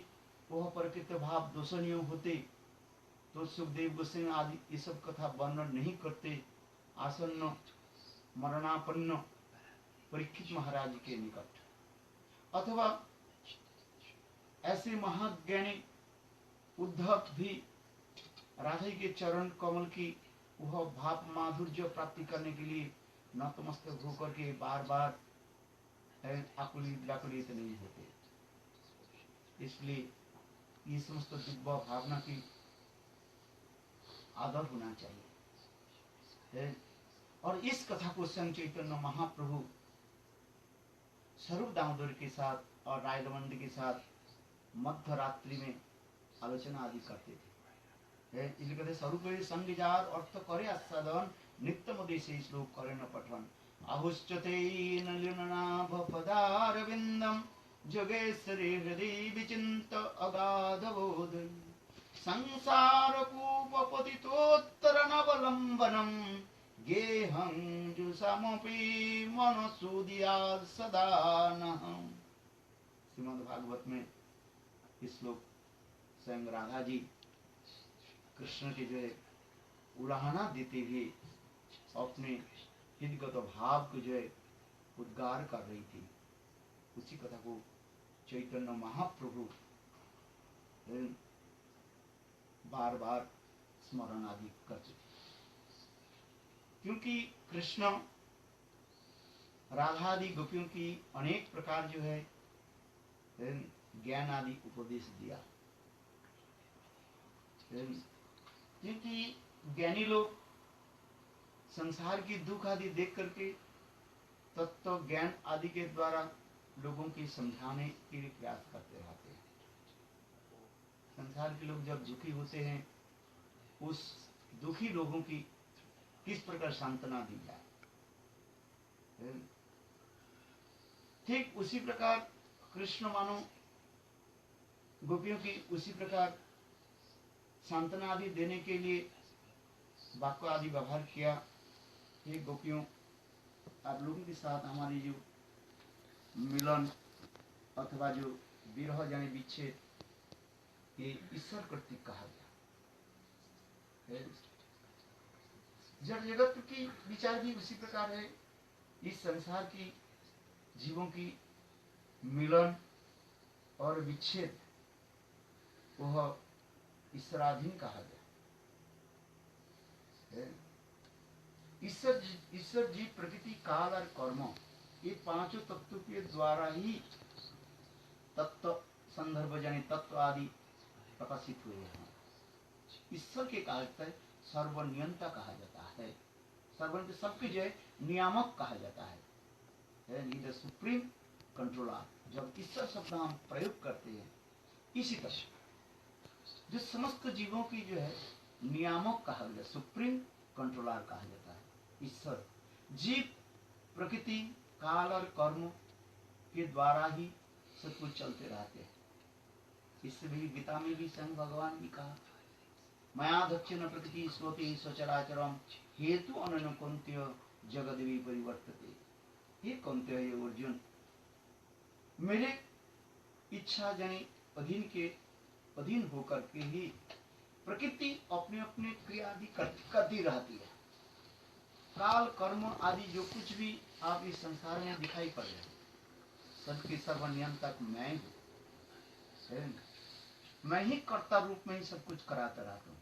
वह प्रकृत भाव दोषणीय होते तो सुखदेव गोस्वामी आदि ये सब कथा वर्णन नहीं करते। आसन्न मरणापन्न परीक्षित महाराज के निकट अथवा ऐसे महाज्ञानी उद्धव भी राधा के चरण कमल की वह भाव माधुर्य प्राप्ति करने के लिए नतमस्तक होकर के बार बार आकुलित व्याकुलित नहीं होते। इसलिए ये समस्त दिव्य भावना की आदर होना चाहिए। और इस कथा को स्वयं चैतन्य महाप्रभु स्वरूप दामोदर के साथ और रायलमंडी के साथ मध्य रात्रि में आलोचना आदि करते थे। इसलिए कहते स्वरूप संगिजार अर्थ करे आस्वादन नित्य मदेशे श्लोक करे न पठन आहुश्चते नलिननाभ पदारविंदम जोगेश्वरी हृदय विचिंत अगाध बोधन संसार कूपपतितोत्तर नवलंबनम गेहं जुषमपि मनसुदिया सदा नहं। श्रीमद् भागवत में इस श्लोक स्वयं राधा जी कृष्ण के जो है उलाहना देते हुए अपने हृदयगत भाव को जो है उद्गार कर रही थी। उसी कथा को चैतन्य महाप्रभु बार बार स्मरण आदि कर चुके, क्योंकि कृष्ण राधा आदि गोपियों की अनेक प्रकार जो है ज्ञान आदि उपदेश दिया। क्योंकि ज्ञानी लोग संसार की दुख आदि देख करके तत्व ज्ञान आदि के द्वारा लोगों की समझाने के लिए प्रयास करते रहते हैं। संसार के लोग जब दुखी होते हैं, उस दुखी लोगों की किस प्रकार सांत्वना दी जाए, ठीक उसी प्रकार कृष्ण मानो गोपियों की उसी प्रकार सांत्वना आदि देने के लिए वाक्य आदि व्यवहार किया। हे गोपियों, आप लोगों के साथ हमारी जो मिलन अथवा जो विरह यानी विच्छेद, ये ईश्वर कर्तृक कहा गया। जड़ जगत की विचार भी उसी प्रकार है। इस संसार की जीवों की मिलन और विच्छेद वह ईश्वराधीन कहा गया। ईश्वर जी प्रकृति काल और कर्म, ये पांचों तत्वों के द्वारा ही तत्व संदर्भ यानी तत्व आदि प्रकाशित हुए हैं। ईश्वर के कहते सर्वनियंता कहा जाता है। सर्वनियंता सबके जो है नियामक कहा जाता है, सुप्रीम कंट्रोलर। जब ईश्वर शब्द हम प्रयोग करते हैं, इसी तरह जो समस्त जीवों की जो है नियामक कहा गया, सुप्रीम कंट्रोलर कहा जाता है ईश्वर। जीव प्रकृति काल और कर्म के द्वारा ही सब कुछ चलते रहते हैं। इससे भी गीता में भी स्वयं भगवान भी कहा, मया दक्षिण प्रकृति स्रोते स्वचराचरम हेतु अनन्य कौन्तेय जगदेवी परिवर्तते। ये कौन्तेय है अर्जुन, मेरे इच्छा यानी अधीन के अधीन होकर के ही प्रकृति अपने अपने क्रिया आदि करती रहती है। काल कर्म आदि जो कुछ भी आप इस संसार में दिखाई पड़ रहे, सबके सर्वनियंत्रक मैं हूँ। मैं ही कर्ता रूप में ही सब कुछ कराता रहता हूँ।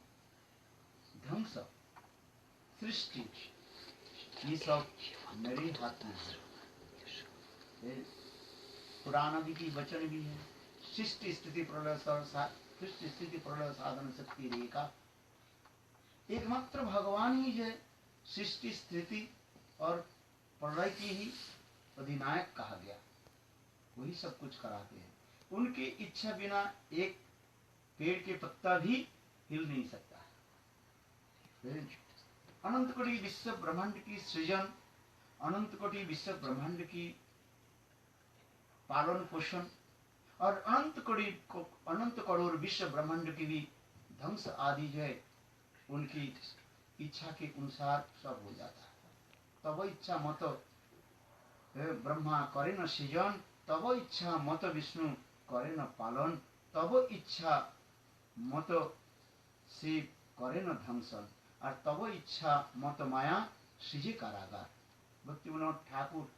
ध्वंस सृष्टि ये सब मेरे हाथ में है। पुराण आदि की वचन भी है, सृष्टि स्थिति प्रलय साधन शक्ति रेखा। एकमात्र भगवान ही जो सृष्टि स्थिति और प्रलय की ही अधिनायक कहा गया, वही सब कुछ कराते हैं। उनकी इच्छा बिना एक पेड़ के पत्ता भी हिल नहीं सकता है। अनंत कोटि विश्व ब्रह्मांड की सृजन, अनंत कोटि विश्व ब्रह्मांड की पालन पोषण और अनंत करोड़ विश्व ब्रह्मांड की भी ध्वंस आदि जो है उनकी इच्छा के अनुसार सब हो जाता है। तब इच्छा मत ब्रह्मा करे न सृजन, तब इच्छा मत विष्णु करे न पालन, तब इच्छा मत शिव करे न ध्वंसन, और तब इच्छा मत माया सृजे कारागार। भक्ति विनोद ठाकुर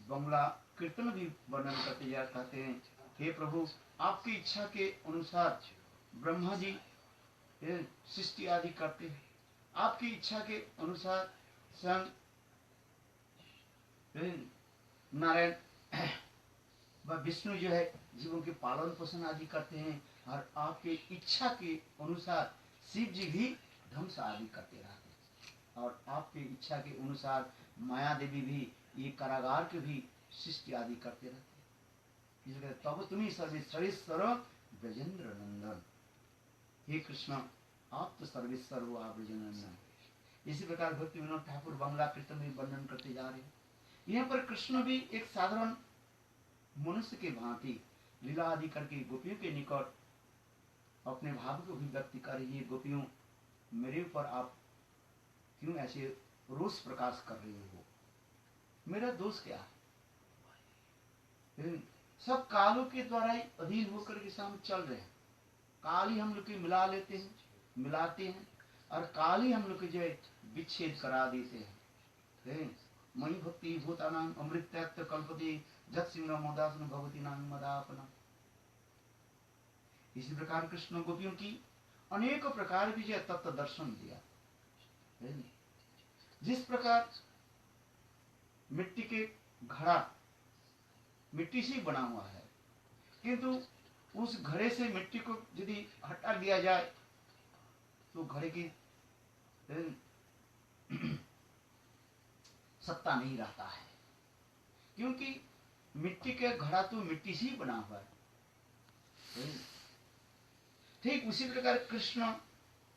बंगला कीर्तन भी वर्णन करते जा कहते हैं, हे प्रभु आपकी इच्छा के अनुसार ब्रह्मा जी सृष्टि आदि करते हैं, आपकी इच्छा के अनुसार स्वयं नारायण व विष्णु जो है जीवों के पालन पोषण आदि करते हैं, और आपके इच्छा के अनुसार शिव जी भी ध्वंस आदि करते रहते हैं, और आपके इच्छा के अनुसार माया देवी भी ये कारागार के भी सृष्टि आदि करते रहते हैं। इसलिए तब तुम्हें सर्वेश्वर ब्रजेंद्र नंदन, हे कृष्ण आप तो सर्वेश्वर हो, आप ब्रजेंद्र नंदन। इसी प्रकार भक्ति विनोद ठाकुर बांग्ला कीर्तन में वर्णन करते जा रहे हैं। यहाँ पर कृष्ण भी एक साधारण मनुष्य के भांति लीला आदि करके गोपियों के निकट अपने भाव को भी व्यक्त कर रही है। गोपियों मेरे ऊपर आप क्यों ऐसे रोष प्रकाश कर रहे हो, मेरा दोष क्या है? सब कालों के द्वारा ही अधीन होकर के सामने चल रहे हैं, काल ही हम लोग की मिला लेते हैं, मिलाते हैं, और काल ही हम लोग के जो है विच्छेद करा देते हैं। मई भक्ति भूतानां अमृतत्व कल्पते जत सिंह मोदासन भगवती नाम मदापना। इसी प्रकार कृष्ण गोपियों की अनेक प्रकार की जो तत्व दर्शन दिया। जिस प्रकार मिट्टी के घड़ा मिट्टी से बना हुआ है, किंतु उस घड़े से मिट्टी को यदि हटा दिया जाए तो घड़े की सत्ता नहीं रहता है, क्योंकि मिट्टी के घड़ा तो मिट्टी से ही बना हुआ है। ठीक उसी प्रकार कृष्ण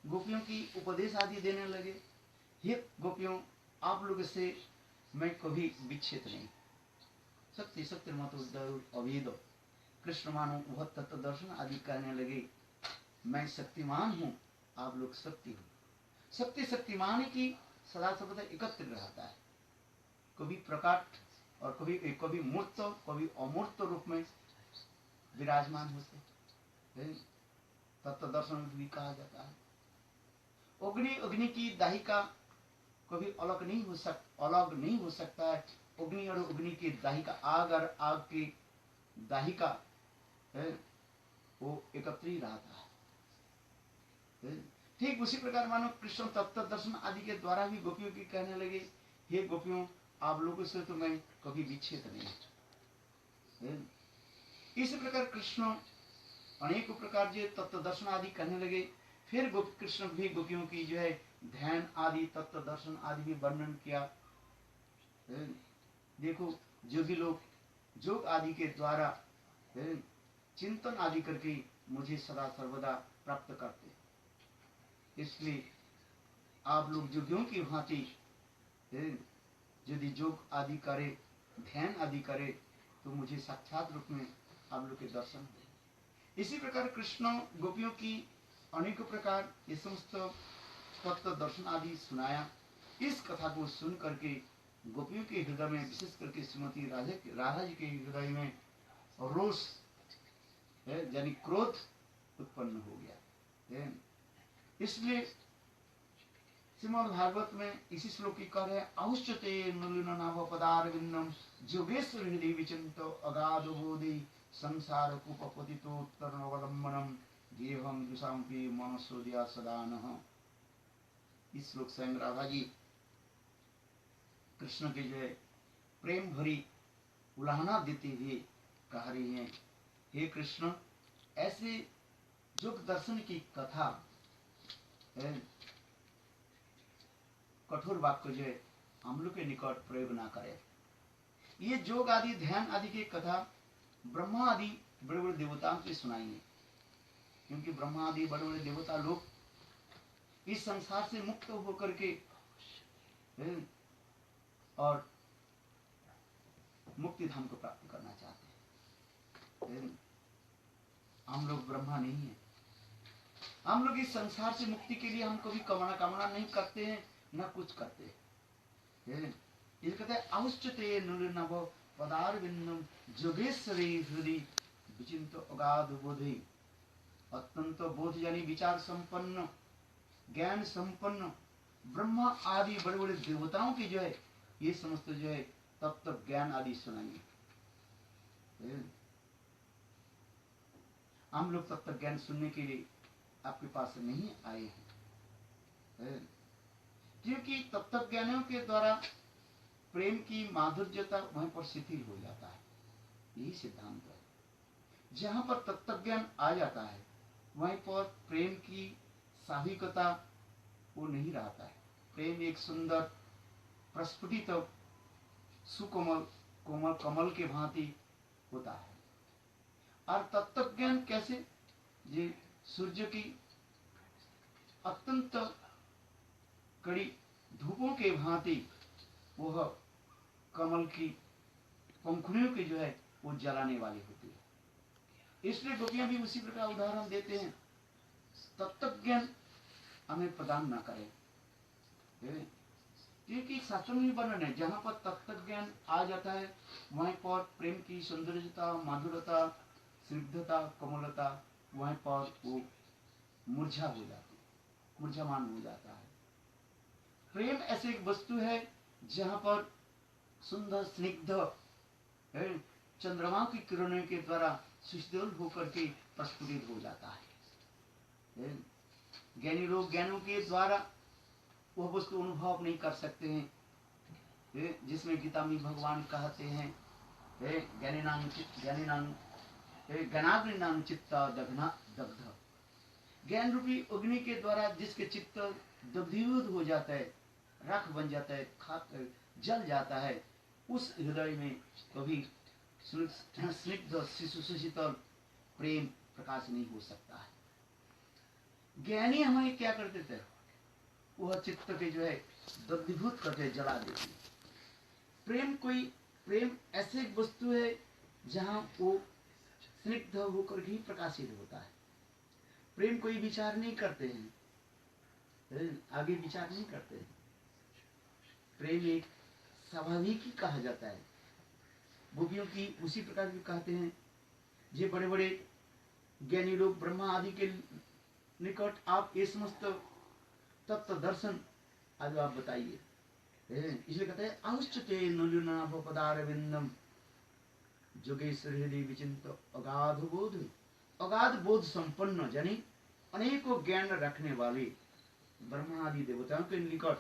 गोपियों की उपदेश आदि देने लगे। हे गोपियों आप लोग से मैं कभी विच्छेद नहीं, सत्य सत्य मत अभेद। कृष्ण मानो वह तत्व दर्शन आदि कहने लगे, मैं शक्तिमान हूँ, आप लोग शक्ति हो। शक्ति शक्तिमान की सदा सर्वदा एकत्र रहता है, कभी प्रकट और कभी मूर्त कभी अमूर्त रूप में विराजमान होते। तत्व दर्शन भी कहा जाता है। अग्नि अग्नि की दाहिका कभी अलग नहीं हो सकता है। अग्नि और अग्नि की दाहिका, आग और आग की दाहिका है वो एकत्र ही रहता है। ठीक उसी प्रकार मानो कृष्ण तत्व दर्शन आदि के द्वारा भी गोपियों की कहने लगे, हे गोपियों आप लोगों से तो मैं कभी विच्छेद नहीं। इसी प्रकार कृष्ण अनेक प्रकार के तत्व दर्शन आदि कहने लगे। फिर कृष्ण भी गोपियों की जो है ध्यान आदि तत्व दर्शन आदि भी वर्णन किया। देखो जो भी लोग योग आदि के द्वारा चिंतन आदि करके मुझे सदा सर्वदा प्राप्त करते, इसलिए आप लोग योगियों की भांति यदि योग आदि करे, ध्यान आदि करे, तो मुझे साक्षात रूप में आप लोग के दर्शन हो। इसी प्रकार कृष्ण गोपियों की अनेक प्रकार ये समस्त तत्व दर्शन आदि सुनाया। इस कथा को सुन करके गोपियों के हृदय में, विशेष करके श्रीमती राधा जी के हृदय में रोष यानी क्रोध उत्पन्न हो गया। इसलिए श्रीमद् भागवत में इसी श्लोक की कह रहे हैं, औश्चते नलिन नाभ पदारविंदम जोगेश्वर हृदय विचिंतो अगाध बोधि संसार कुपपतितोत्तरवलंबनम देवम दुषांपि मनसोदया सदा नः। इस श्लोक से राधा जी कृष्ण के जो है प्रेम भरी उलाहना देते हुए कह रही हैं, हे कृष्ण ऐसे योग दर्शन की कथा कठोर वाक्य जो है हम लोग के निकट प्रयोग ना करे। ये योग आदि ध्यान आदि की कथा ब्रह्मा आदि बड़े बड़े देवताओं से सुनाएंगे, क्योंकि ब्रह्मा आदि बड़े बड़े देवता लोग इस संसार से मुक्त होकर के और मुक्ति धाम को प्राप्त करना चाहते हैं। हम लोग ब्रह्मा नहीं है, हम लोग इस संसार से मुक्ति के लिए हम कभी कामना नहीं करते हैं, न कुछ करते हैं। ये कहते हैं औश्चते नलिनभ पदारविंदम जोगेश्वरी हृदय विचिंत अगाध बोधि। अत्यंत बोध यानी विचार संपन्न, ज्ञान संपन्न ब्रह्मा आदि बड़े बड़े देवताओं की जो है ये समस्त जो है तत्व ज्ञान आदि सुनाएंगे। हम लोग तब तक ज्ञान सुनने के लिए आपके पास नहीं आए हैं, क्योंकि तब तक ज्ञानियों के द्वारा प्रेम की माधुर्यता वहीं पर शिथिल हो जाता है। यही सिद्धांत है। जहां पर तत्व ज्ञान आ जाता है वहीं पर प्रेम की साविकता वो नहीं रहता है। प्रेम एक सुंदर प्रस्फुटित सुकोमल कोमल कमल के भांति होता है। और तत्व ज्ञान कैसे? ये सूर्य की अत्यंत कड़ी धूपों के भांति वह कमल की पंखुड़ियों के जो है वो जलाने वाली होती है। इसलिए गोपियां भी उसी प्रकार उदाहरण देते हैं, तत्व ज्ञान हमें प्रदान न करे, क्योंकि शास्त्र में वर्णन है जहां पर तत्व ज्ञान आ जाता है वहीं पर प्रेम की सौंदर्यता, माधुरता, स्निग्धता, कोमलता वहीं पर वो मूर्छा हो जाती, मूर्छामान हो जाता है। प्रेम ऐसे एक वस्तु है जहां पर सुंदर स्निग्ध चंद्रमा की किरणों के द्वारा सुशीतल होकर के प्रस्फुटित हो जाता है। ज्ञानी लोग ज्ञानों के द्वारा वह वस्तु अनुभव नहीं कर सकते हैं, जिसमें गीता में भगवान कहते हैं ज्ञानाग्नि नाम चित्ता दग्ना दग्ध। ज्ञान रूपी अग्नि के द्वारा जिसके चित्त दग्धीभूत हो जाता है, राख बन जाता है, खाक जल जाता है, उस हृदय में कभी स्निग्ध शिशु शीतल प्रेम प्रकाश नहीं हो सकता है। ज्ञानी हमें क्या करते थे? वह चित्त के जो है दग्धीभूत करके जला देती है। प्रेम ऐसे एक वस्तु है जहां वो स्निग्ध होकर ही प्रकाशित होता है। प्रेम कोई विचार नहीं करते हैं, आगे विचार नहीं करते हैं। प्रेम एक स्वाभाविक ही कहा जाता है। गोपियों की उसी प्रकार भी कहते हैं। ये बड़े बड़े ज्ञानी लोग ब्रह्मा आदि के निकट आप ये समस्त तत्व दर्शन आज आप बताइए, इसलिए कहते हैं औश्चते नलिनाभ पदारविंदम जोगेश्वर हृदय विचिंत अगाध बोध। अगाध बोध संपन्न यानी अनेकों ज्ञान रखने वाले ब्रह्मा आदि देवताओं के निकट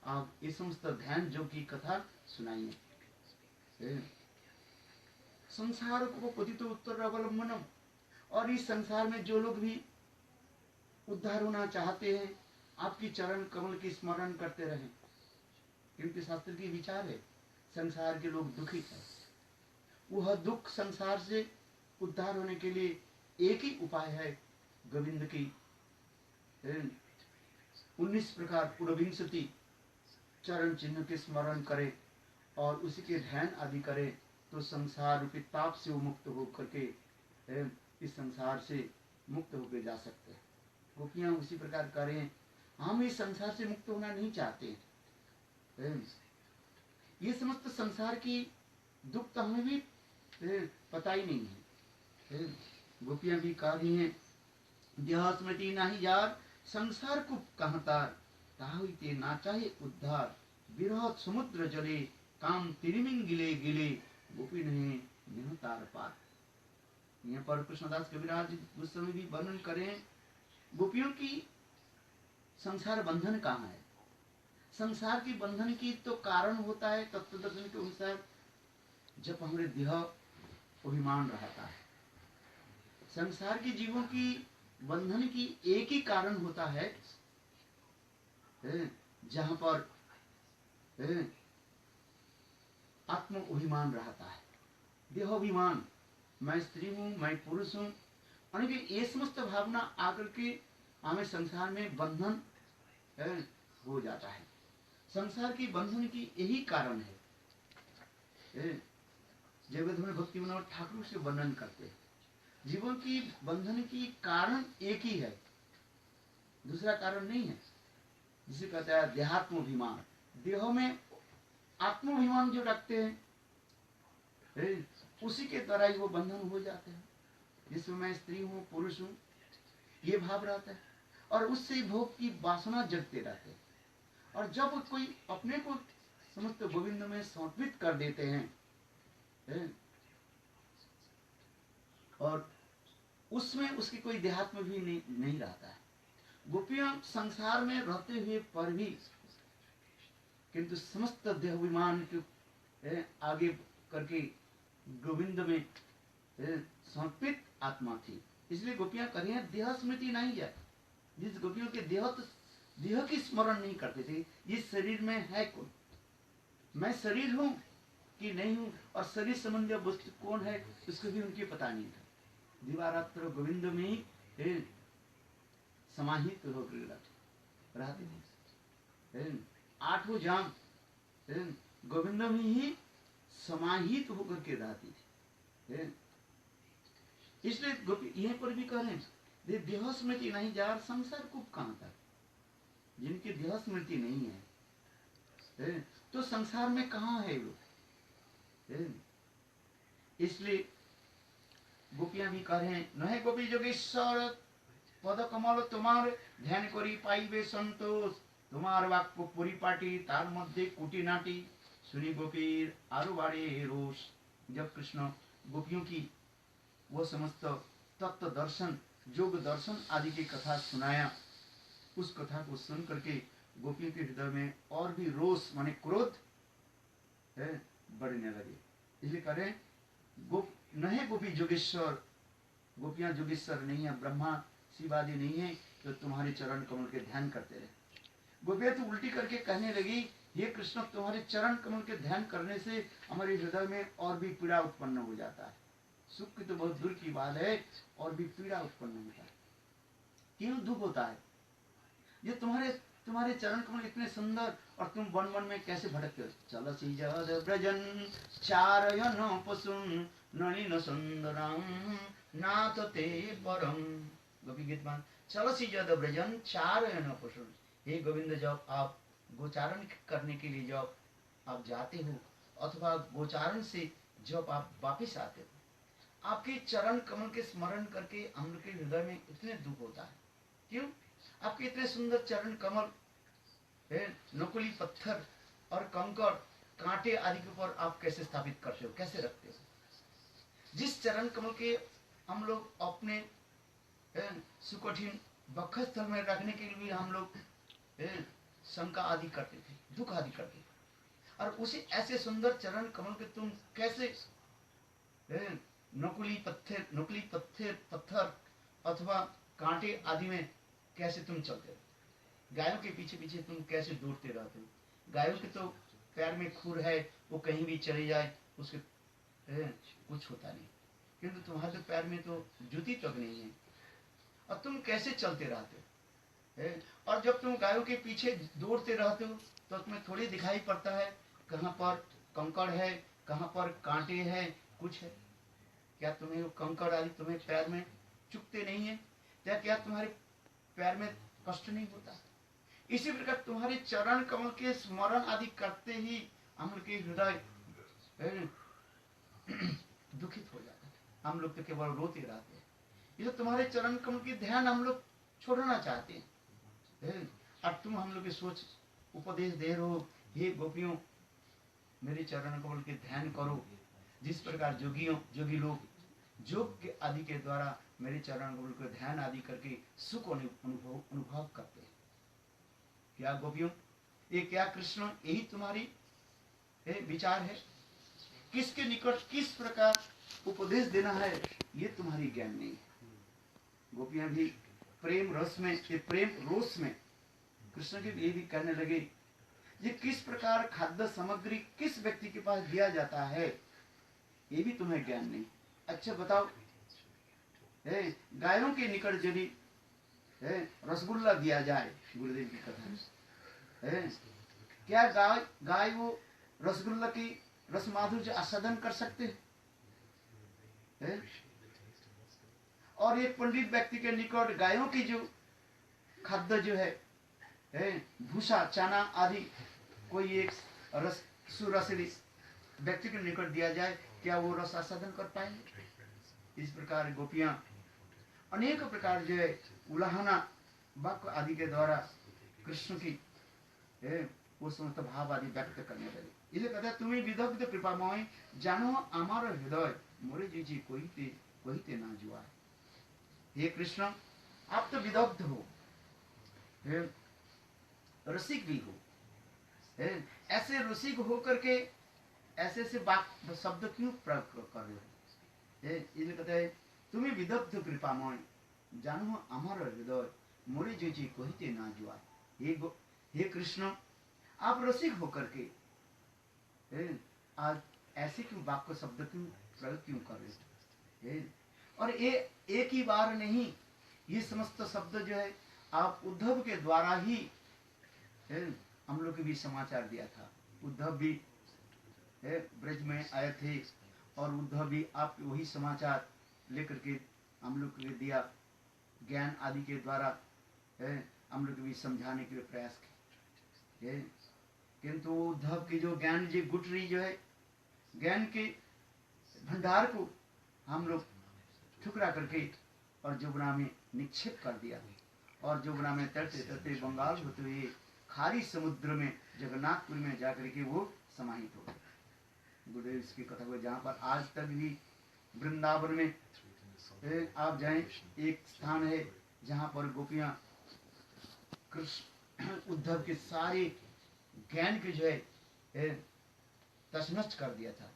आप ये समस्त ध्यान जो की कथा सुनाइए। संसार को पतित उत्तर अवलंबनम, और इस संसार में जो लोग भी उद्धार होना चाहते हैं आपकी चरण कमल की स्मरण करते रहें, क्योंकि शास्त्र की विचार है संसार के लोग दुखी हैं। वह दुख संसार से उद्धार होने के लिए एक ही उपाय है, गोविंद की 19 प्रकार ऊनविंशति चरण चिन्ह के स्मरण करे और उसी के ध्यान आदि करे तो संसार रूपी ताप से वो मुक्त होकर के इस संसार से मुक्त होकर जा सकते हैं। गोपियां उसी प्रकार करें। हम इस संसार से मुक्त होना नहीं चाहते। ये समस्त संसार की दुख तो हमें भी पता ही नहीं है। गोपियां भी कह रही हैं देह स्मृति नहीं यार संसार को कहता ताहिते ना चाहे उद्धार विरह समुद्र जले काम तिरिमिंग गिले गिले गोपी नहीं निहतार पार। यहाँ पर कृष्णदास कविराज उस समय भी वर्णन करें गोपियों की संसार बंधन कहाँ है। संसार की बंधन की तो कारण होता है तत्व दर्शन के अनुसार जब हमारे देह अभिमान रहता है। संसार के जीवों की बंधन की एक ही कारण होता है जहां पर आत्म अभिमान रहता है, देह अभिमान, मैं स्त्री हूं, मैं पुरुष हूं, ये समस्त भावना आकर के हमें संसार में बंधन हो जाता है। संसार की बंधन की यही कारण है। जगत भक्ति विनोद ठाकुर से वर्णन करते हैं जीवन की बंधन की कारण एक ही है, दूसरा कारण नहीं है। जिसे कहते हैं देहात्माभिमान, देह में आत्माभिमान जो रखते हैं उसी के द्वारा ही वो बंधन हो जाते हैं। जिसमें मैं स्त्री हूँ पुरुष हूँ ये भाव रहता है और उससे भोग की वासना जगते रहते हैं। और जब कोई अपने को समस्त गोविंद में समर्पित कर देते हैं उसमें उसकी कोई देहात्म भी नहीं रहता है। गोपियां संसार में रहते हुए पर भी किंतु समस्त देहाभिमान के आगे करके गोविंद में समर्पित आत्मा थी। इसलिए गोपियां कह रही हैं देह स्मृति नहीं है। जिस गोपियों के देह की स्मरण नहीं करते थे, इस शरीर में है कौन, मैं शरीर हूं कि नहीं हूं, और शरीर संबंधी वस्तु कौन है उसको भी उनके पता नहीं था। दिवारात्र गोविंद में ही समाहित होकर रहते थे। 8 जाम गोविंद में ही समाहित होकर के रहती थी। इसलिए यहीं पर भी कह रहे हैं देह स्मृति नहीं जा, संसार को कहां तक, जिनकी देह स्मृति नहीं है तो संसार में कहां है लोग। इसलिए गोपियां भी कह रहे हैं नहे गोपी जोगेश्वर पद कमल तुम्हार ध्यान करी पाइबे संतोष, तुम्हार वाक्य परिपाटी तार मध्य कुटी नाटी, सुनी गोपीर आरु बाड़े रोष। जब कृष्ण गोपियों की वो समस्त तत्व दर्शन योग दर्शन आदि की कथा सुनाया, उस कथा को सुन करके गोपियों के हृदय में और भी रोष माने क्रोध बढ़ने लगे। इसलिए कह रहे नहे गोपी जोगेश्वर, गोपियां जोगेश्वर नहीं है, ब्रह्मा शिव आदि नहीं है, तो तुम्हारे चरण कमल के ध्यान करते रहे। गोपियां तो उल्टी करके कहने लगी ये कृष्ण तुम्हारे चरण कमल के ध्यान करने से हमारे हृदय में और भी पीड़ा उत्पन्न हो जाता है। सुख की तो बहुत दूर की बात है, और भी पीड़ा उत्पन्न होता है। क्यों दुख होता है? ये तुम्हारे चरण कमल इतने सुंदर, और तुम वन वन में कैसे भटकते हो। चल सी जद ब्रजन चारयन पशुन नलिन सुंदरम नाथ ते परम। गोपी गीत मान चल सी जद ब्रजन चारयन पशुन। हे गोविंद, जब आप गोचारण करने के लिए जब आप जाते हो, अथवा गोचारण से जब आप वापिस आते हो, आपके चरण कमल के स्मरण करके हम लोग के हृदय में इतने दुख होता है। क्यों? आपके इतने सुंदर चरण कमल नकुली पत्थर और कंकड़ कांटे आदि के ऊपर आप कैसे स्थापित करते हो, कैसे रखते हो? जिस चरण कमल के हम लोग अपने सुकठिन वक्षस्थल में रखने के लिए हम लोग शंका आदि करते थे, दुख आदि करते थे, और उसी ऐसे सुंदर चरण कमल के तुम कैसे नकुली पत्थर अथवा कांटे आदि में कैसे तुम चलते हो? गायों के पीछे पीछे तुम कैसे दौड़ते रहते हो? गायों के तो पैर में खुर है, वो कहीं भी चले जाए उसके कुछ होता नहीं, किंतु तुम्हारे पैर में तो जूती तक नहीं है, और तुम कैसे चलते रहते हो? और जब तुम गायों के पीछे दौड़ते रहते हो तो तुम्हें थोड़ी दिखाई पड़ता है कहाँ पर कंकड़ है, कहाँ पर कांटे हैं, कुछ है क्या? तुम्हें वो कंकड़ आदि तुम्हें पैर में चुभते नहीं है क्या? तुम्हारे पैर में कष्ट नहीं होता? इसी प्रकार तुम्हारे चरण कमल के स्मरण आदि करते ही हम के हृदय दुखित हो जाता है। हम लोग तो केवल रोते रहते हैं। ये तुम्हारे चरण कमल के ध्यान हम लोग छोड़ना चाहते हैं। अब तुम हम लोग की सोच उपदेश दे रहे हो, हे गोपियों मेरे चरण कमल के ध्यान करो। जिस प्रकार जोगी लोग योग के आदि के द्वारा मेरे चरण कमल के ध्यान आदि करके सुख अनुभव करते हैं। क्या गोपियों, ये क्या कृष्ण यही तुम्हारी विचार है? किसके निकट किस प्रकार उपदेश देना है ये तुम्हारी ज्ञान नहीं है। गोपियां भी प्रेम रस में, ये प्रेम रोष में कृष्ण के ये भी कहने लगे ये किस प्रकार खाद्य सामग्री किस व्यक्ति के पास दिया जाता है ये भी तुम्हें ज्ञान नहीं। अच्छा बताओ, गायों के निकट यदि रसगुल्ला दिया जाए, गुरुदेव की कथा है, क्या गाय वो रसगुल्ला की रस माधुर्य आस्वादन कर सकते हैं? और एक पंडित व्यक्ति के निकट गायों की जो खाद्य जो है भूसा चना आदि कोई एक रस सुरसली व्यक्ति के निकट दिया जाए, क्या वो रस आस्वादन कर पाएंगे? इस प्रकार गोपियां अनेक प्रकार जो है उलाहना वाक्य आदि के द्वारा कृष्ण की वो समस्त भाव आदि व्यक्त करने लगे। इसलिए कहते हैं तुम्हें विदग्ध कृपामय जानो आमार हृदय मोरे जी कहिते ना जुआ। हे कृष्ण आप तो विदग्ध हो, रसिक भी हो, ऐसे रसिक हो करके ऐसे ऐसे बात शब्द क्यों प्रयोग कर रहे हो? इसलिए कहते हैं तुम्हें विदग्ध कृपामय जानो अमर हृदय मोरे जो जी कहते ना जुआ। हे कृष्ण आप रसिक होकर के आज ऐसे क्यों वाक्य शब्द क्यों प्रयोग क्यों कर रहे हो? और ये एक ही बार नहीं, ये समस्त शब्द जो है आप उद्धव के द्वारा ही हम लोग को भी समाचार दिया था। उद्धव भी ब्रज में आए थे और उद्धव भी आप वही समाचार लेकर के हम लोग को दिया, ज्ञान आदि के द्वारा हम लोग को भी समझाने के लिए प्रयास किए। किंतु उद्धव की जो ज्ञान जी गुटरी जो है, ज्ञान के भंडार को हम लोग ठुकरा करके और जमुना में निक्षेप कर दिया, और जमुना में तैरते तैरते बंगाल होते हुए खारी समुद्र में जगन्नाथपुर में जाकर के वो समाहित हो गए। गुरुदेव इसकी कथा को जहाँ पर आज तक भी वृंदावन में आप जाएं, एक स्थान है जहाँ पर गोपियां कृष्ण उद्धव के सारे ज्ञान के जो है तसनस कर दिया था,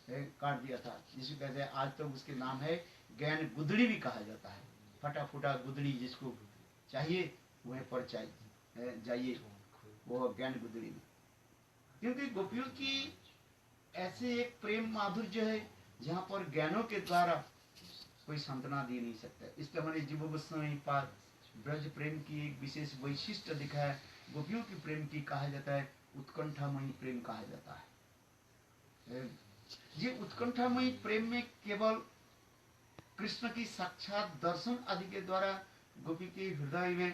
काट दिया था, जिसे कहते हैं आज तक उसके नाम है ज्ञान गुदड़ी भी कहा जाता है। फटा फूटा गुदड़ी जिसको चाहिए वह पर चाहिए जाइए वो ज्ञान गुदड़ी में, क्योंकि गोपियों की ऐसे एक प्रेम माधुर्य है जहाँ पर ज्ञानों के द्वारा कोई सांत्वना दे नहीं सकता। इसलिए हमारे जीव गोस्वामी पाद ब्रज प्रेम की एक विशेष वैशिष्ट दिखा है। गोपियों की प्रेम की कहा जाता है उत्कंठामयी प्रेम कहा जाता है। ये उत्कंठामयी प्रेम में केवल कृष्ण की साक्षात दर्शन आदि के द्वारा गोपी के हृदय में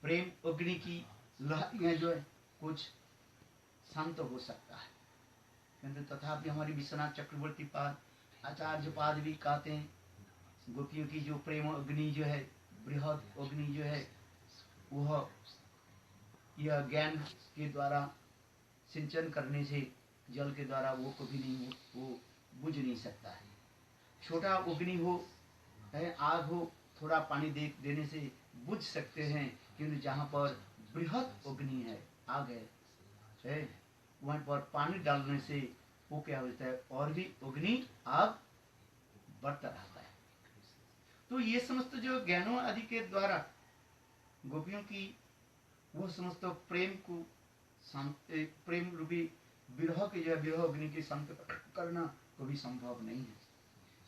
प्रेम अग्नि की लहरियां जो है कुछ शांत हो सकता है। किंतु तथापि हमारी विश्वनाथ चक्रवर्ती पाद आचार्य पाद भी कहते हैं गोपियों की जो प्रेम अग्नि जो है, बृहद अग्नि जो है, वह यह ज्ञान के द्वारा सिंचन करने से जल के द्वारा वो कभी नहीं वो बुझ नहीं सकता है। छोटा अग्नि हो आग हो, थोड़ा पानी देने से बुझ सकते हैं, किंतु जहाँ पर बृहद अग्नि है, आग है वहाँ पर पानी डालने से वो क्या होता है और भी अग्नि आग बढ़ता रहता है। तो ये समस्त जो ज्ञानों आदि के द्वारा गोपियों की वो समस्त प्रेम को प्रेम रूपी विरह के जो विरह अग्नि के शांत करना कभी संभव नहीं है।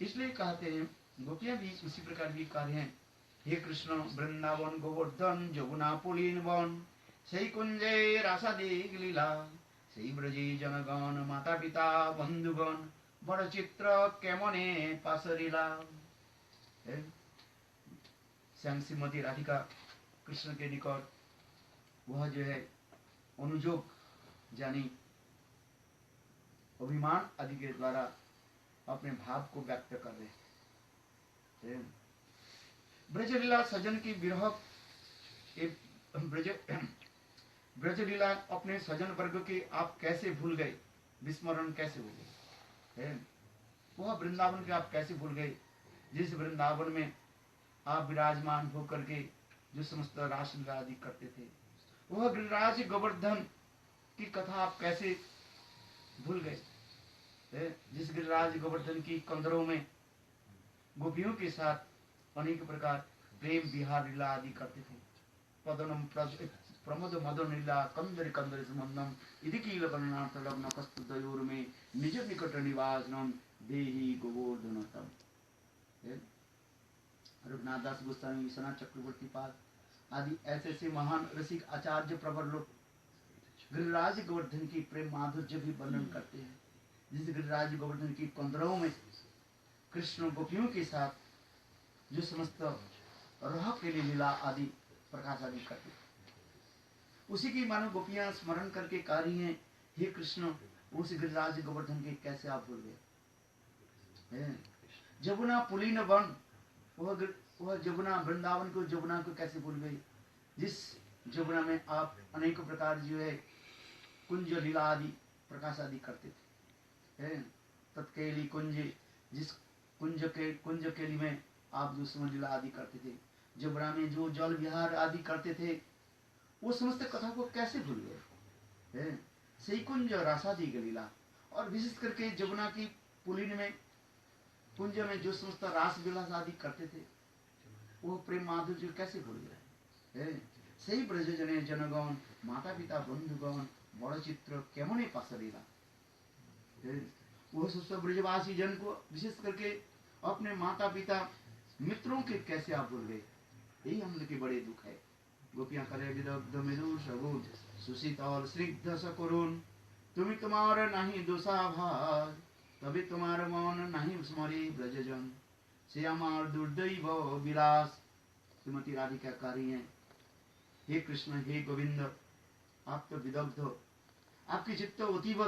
इसलिए कहते हैं गोपियां भी उसी प्रकार भी कार्य हैं। हे कृष्ण वृंदावन गोवर्धन जमुना पुलिन वन सही कुंजे रासा देख लीला सही ब्रजे जनगण माता पिता बंधुगण बड़ चित्र केमने पासरीला। श्याम श्रीमती राधिका कृष्ण के निकट वह जो है अनुजोग जानी अभिमान आदि के द्वारा अपने भाव को व्यक्त कर रहे हैं। ब्रजलीला सजन की विरह ब्रजलीला अपने सजन वर्ग के आप कैसे भूल गए, विस्मरण कैसे हो गए? वह वृंदावन के आप कैसे भूल गए जिस वृंदावन में आप विराजमान होकर के जो समस्त रासलीला आदि करते थे। वह गिरिराज गोवर्धन की कथा आप कैसे भूल गए, जिस गिरिराज गोवर्धन की कंदरों में गोपियों के साथ अनेक प्रकार प्रेम विहार लीला आदि करते थे। पदनम प्रमोद मदन लीला कंदर कंदर संबंधम इति कील वर्णनार्थ लग्न कस्तुदयोर में निज निकट निवासनम देहि गोवर्धन तम। रघुनाथ दास गोस्वामी, विश्वनाथ चक्रवर्ती पाद आदि ऐसे ऐसे महान रसिक आचार्य प्रवर लोग गिरिराज गोवर्धन की प्रेम माधुर्य भी वर्णन करते हैं। जिस गिरिराज गोवर्धन की कंदरों में कृष्ण गोपियों के साथ जो समस्त रह के लिए लीला आदि प्रकाश आदि करते, उसी की मानो गोपियां स्मरण करके कह रही हैं, हे कृष्ण उस गिरिराज गोवर्धन के कैसे आप भूल गए? जमुना पुलिन वन, वह जमुना वृंदावन को जमुना को कैसे भूल गई जिस जमुना में आप अनेक प्रकार जो है कुंज लीला आदि प्रकाश आदि करते थे। तत्केली कुंज, जिस कुंज केली में आप जो समझ लीला आदि करते थे, जमुना में जो जल विहार आदि करते थे, वो समस्त कथा को कैसे भूल गए? सही कुंज रासादी गलीला, और विशेष करके जमुना की पुलिन में कुंज में जो समस्त रास विलास आदि करते थे, वो प्रेम माधुर्य कैसे भूल गए? सही ब्रज जने जनगण माता पिता बंधुगण बड़ चित्र केमने पासरीला, वो सब ब्रजवासी जन को विशेष करके अपने माता पिता मित्रों के कैसे आप भूल गए? यही हम लोग के बड़े दुख है। गोपियां करे विदग्ध मृदु सगुण सुशीतल स्निग्ध सकरुण, तुम्हें तुम्हारा नहीं दोषा भार, तभी तुम्हारा मन नहीं स्मरे ब्रजजन, से हमार दुर्दैव विलास। श्रीमती राधिका कारी हैं, हे कृष्ण हे गोविंद, आप तो विदग्ध हो, आपकी चित्त अतीव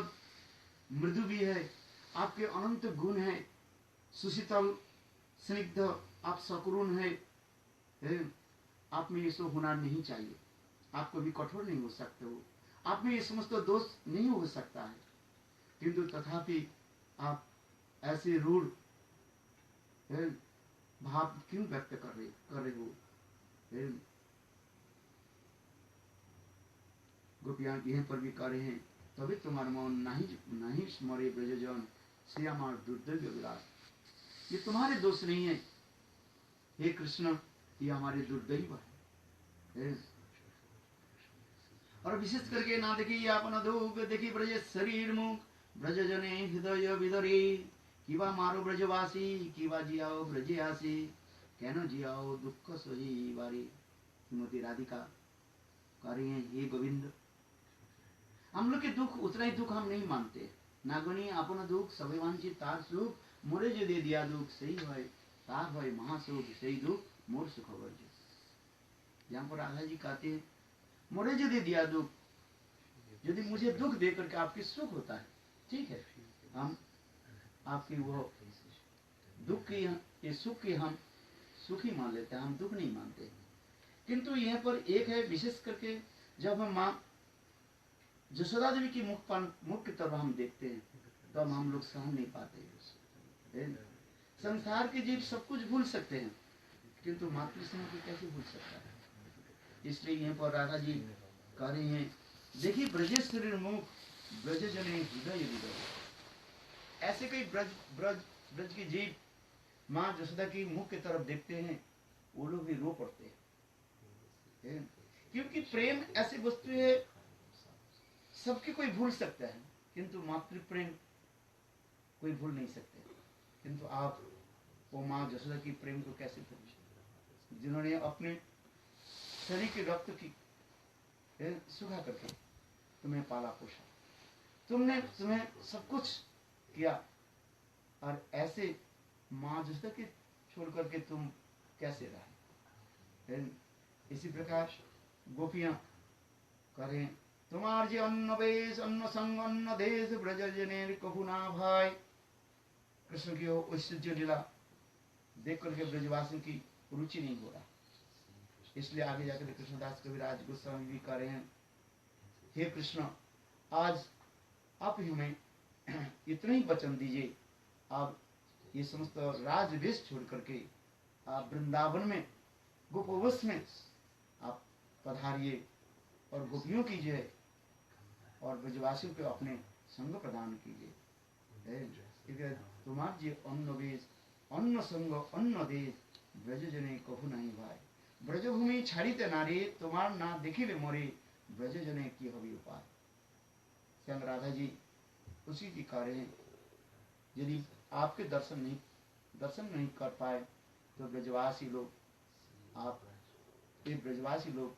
मृदु भी है, आपके अनंत गुण है, सुशीतल स्निग्ध, आप सकरुण है, आप में ये सब होना नहीं चाहिए, आप कभी कठोर नहीं हो सकते हो, आप में ये समस्त दोष नहीं हो सकता है, किंतु तथापि आप ऐसे रूढ़ भाव क्यों व्यक्त कर रहे हो? गोपियां यहीं पर भी कह रहे हैं, तभी तुम्हारा मन नहीं स्मरे ब्रजजन, से हमार दुर्दैव विलास। ये तुम्हारे दोष नहीं है हे कृष्ण, ये हमारे दुर्दैव है। और विशेष करके ना देखिए अपना दुख देखी ब्रज शरीर मुख, ब्रज जने हृदय विदरे, किवा मारो ब्रजवासी, किवा जियाओ ब्रजे आसी, कैनो जियाओ दुख सही बारी। श्रीमती राधिका कह रही हैं, हे गोविंद, हम लोग के दुख उतना ही दुख हम नहीं मानते, नागनी अपना दुख सबे वांछित तार सुख, मोरे जो दे दिया दुख सही है तार है महासुख, सही दुख मोर सुख वर्ज। यहाँ पर राधा जी कहते हैं, मोरे जो दे दिया दुख, यदि मुझे दुख दे करके आपकी सुख होता है, ठीक है, हम आपकी वो दुख की ये सुख की हम सुखी मान लेते हैं, हम दुख नहीं मानते। किंतु यहाँ पर एक है, विशेष करके जब हम माँ यशोदा देवी की मुख की तरफ हम देखते हैं, तो हम लोग सहन नहीं पाते। संसार के जीव सब कुछ भूल सकते हैं, किंतु मातृ स्नेह को कैसे भूल सकता है? इसलिए यहाँ पर राधा जी कह रही हैं, देखिए ब्रजेश शरीर मुख, ब्रज जने हृदय विदय। ऐसे कई ब्रज के जीव माँ यशोदा की मुख की तरफ देखते हैं, वो लोग भी रो पड़ते हैं, क्योंकि प्रेम ऐसी वस्तु है सबके कोई भूल सकता है, किंतु मातृ प्रेम कोई भूल नहीं सकते। किंतु आप वो माँ यशोदा की प्रेम को कैसे भूल, जिन्होंने अपने शरीर के रक्त की सुखा करके तुम्हें पाला पोषा, तुम्हें सब कुछ किया, और ऐसे माँ यशोदा के छोड़ करके तुम कैसे रहे? इसी प्रकार गोपियां करें, तुम्हार जे अन्न वेश अन्न संग अन्न देश, ब्रज जने कभू ना भाई। कृष्ण की ऐश्वर्य लीला देख करके ब्रजवासियों की रुचि नहीं हो रहा, इसलिए आगे जाकर कृष्णदास कविराज गोस्वामी भी कह रहे हैं, हे कृष्ण, आज आप ही हमें इतना ही वचन दीजिए, आप ये समस्त राजवेश छोड़ करके आप वृंदावन में गोपवश में आप पधारिए और गोपियों कीजिए और ब्रजवासियों को अपने संग प्रदान कीजिए। तुम्हार जी अन्न वेश अन्न संग अन्न देश, ब्रज जने कभू नहीं भाई। ब्रजभूमि छाड़ीते नारी, तुम्हार ना देखिले मोरे, ब्रज जने की हवि उपाय। श्याम राधा जी उसी की कह रहे हैं, यदि आपके दर्शन नहीं कर पाए तो ब्रजवासी लोग, आप ये ब्रजवासी लोग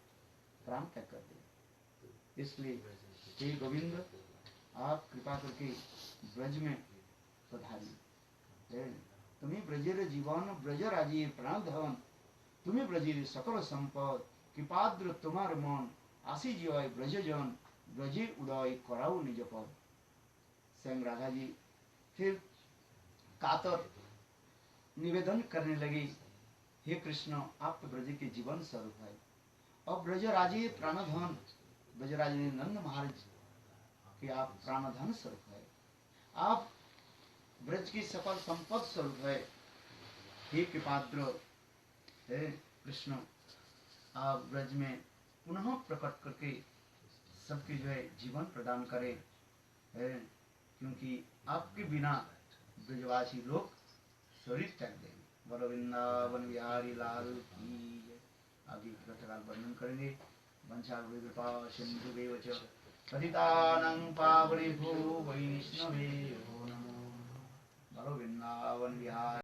प्राण त्याग कर दे। इसलिए हे गोविंद, आप कृपा करके ब्रज में पधारिए। तुम्हें ब्रजेर जीवन ब्रज राजीव प्राण धवन, तुम्हें ब्रजेर सकल संपद, कृपाद्र तुम्हार मन, आशी जीवाय ब्रजजन, ब्रजे उदय कराओ निज पद। स्वयं राधा जी फिर कातर निवेदन करने लगी, हे कृष्ण, आप तो ब्रज के जीवन स्वरूप है, और ब्रजराजी प्राणधन, ब्रजराजी नंद महाराज कि आप प्राणधन स्वरूप है, आप ब्रज की सकल संपद स्वरूप है, हे कृपाद्र, हे कृष्ण, आप ब्रज में पुनः प्रकट करके सबके जो है जीवन प्रदान करें, है, क्योंकि आपके बिना ब्रजवासी लोग शरीर त्याग देंगे। बोलो वृंदावन बिहारी लाल की जय। आगे कथाकाल वर्णन करेंगे। वंशावृकृपा सिन्धुभ्येव च पतितानां पावनेभ्यो वैष्णवेभ्यो नमो। बोलो वृंदावन बिहारी।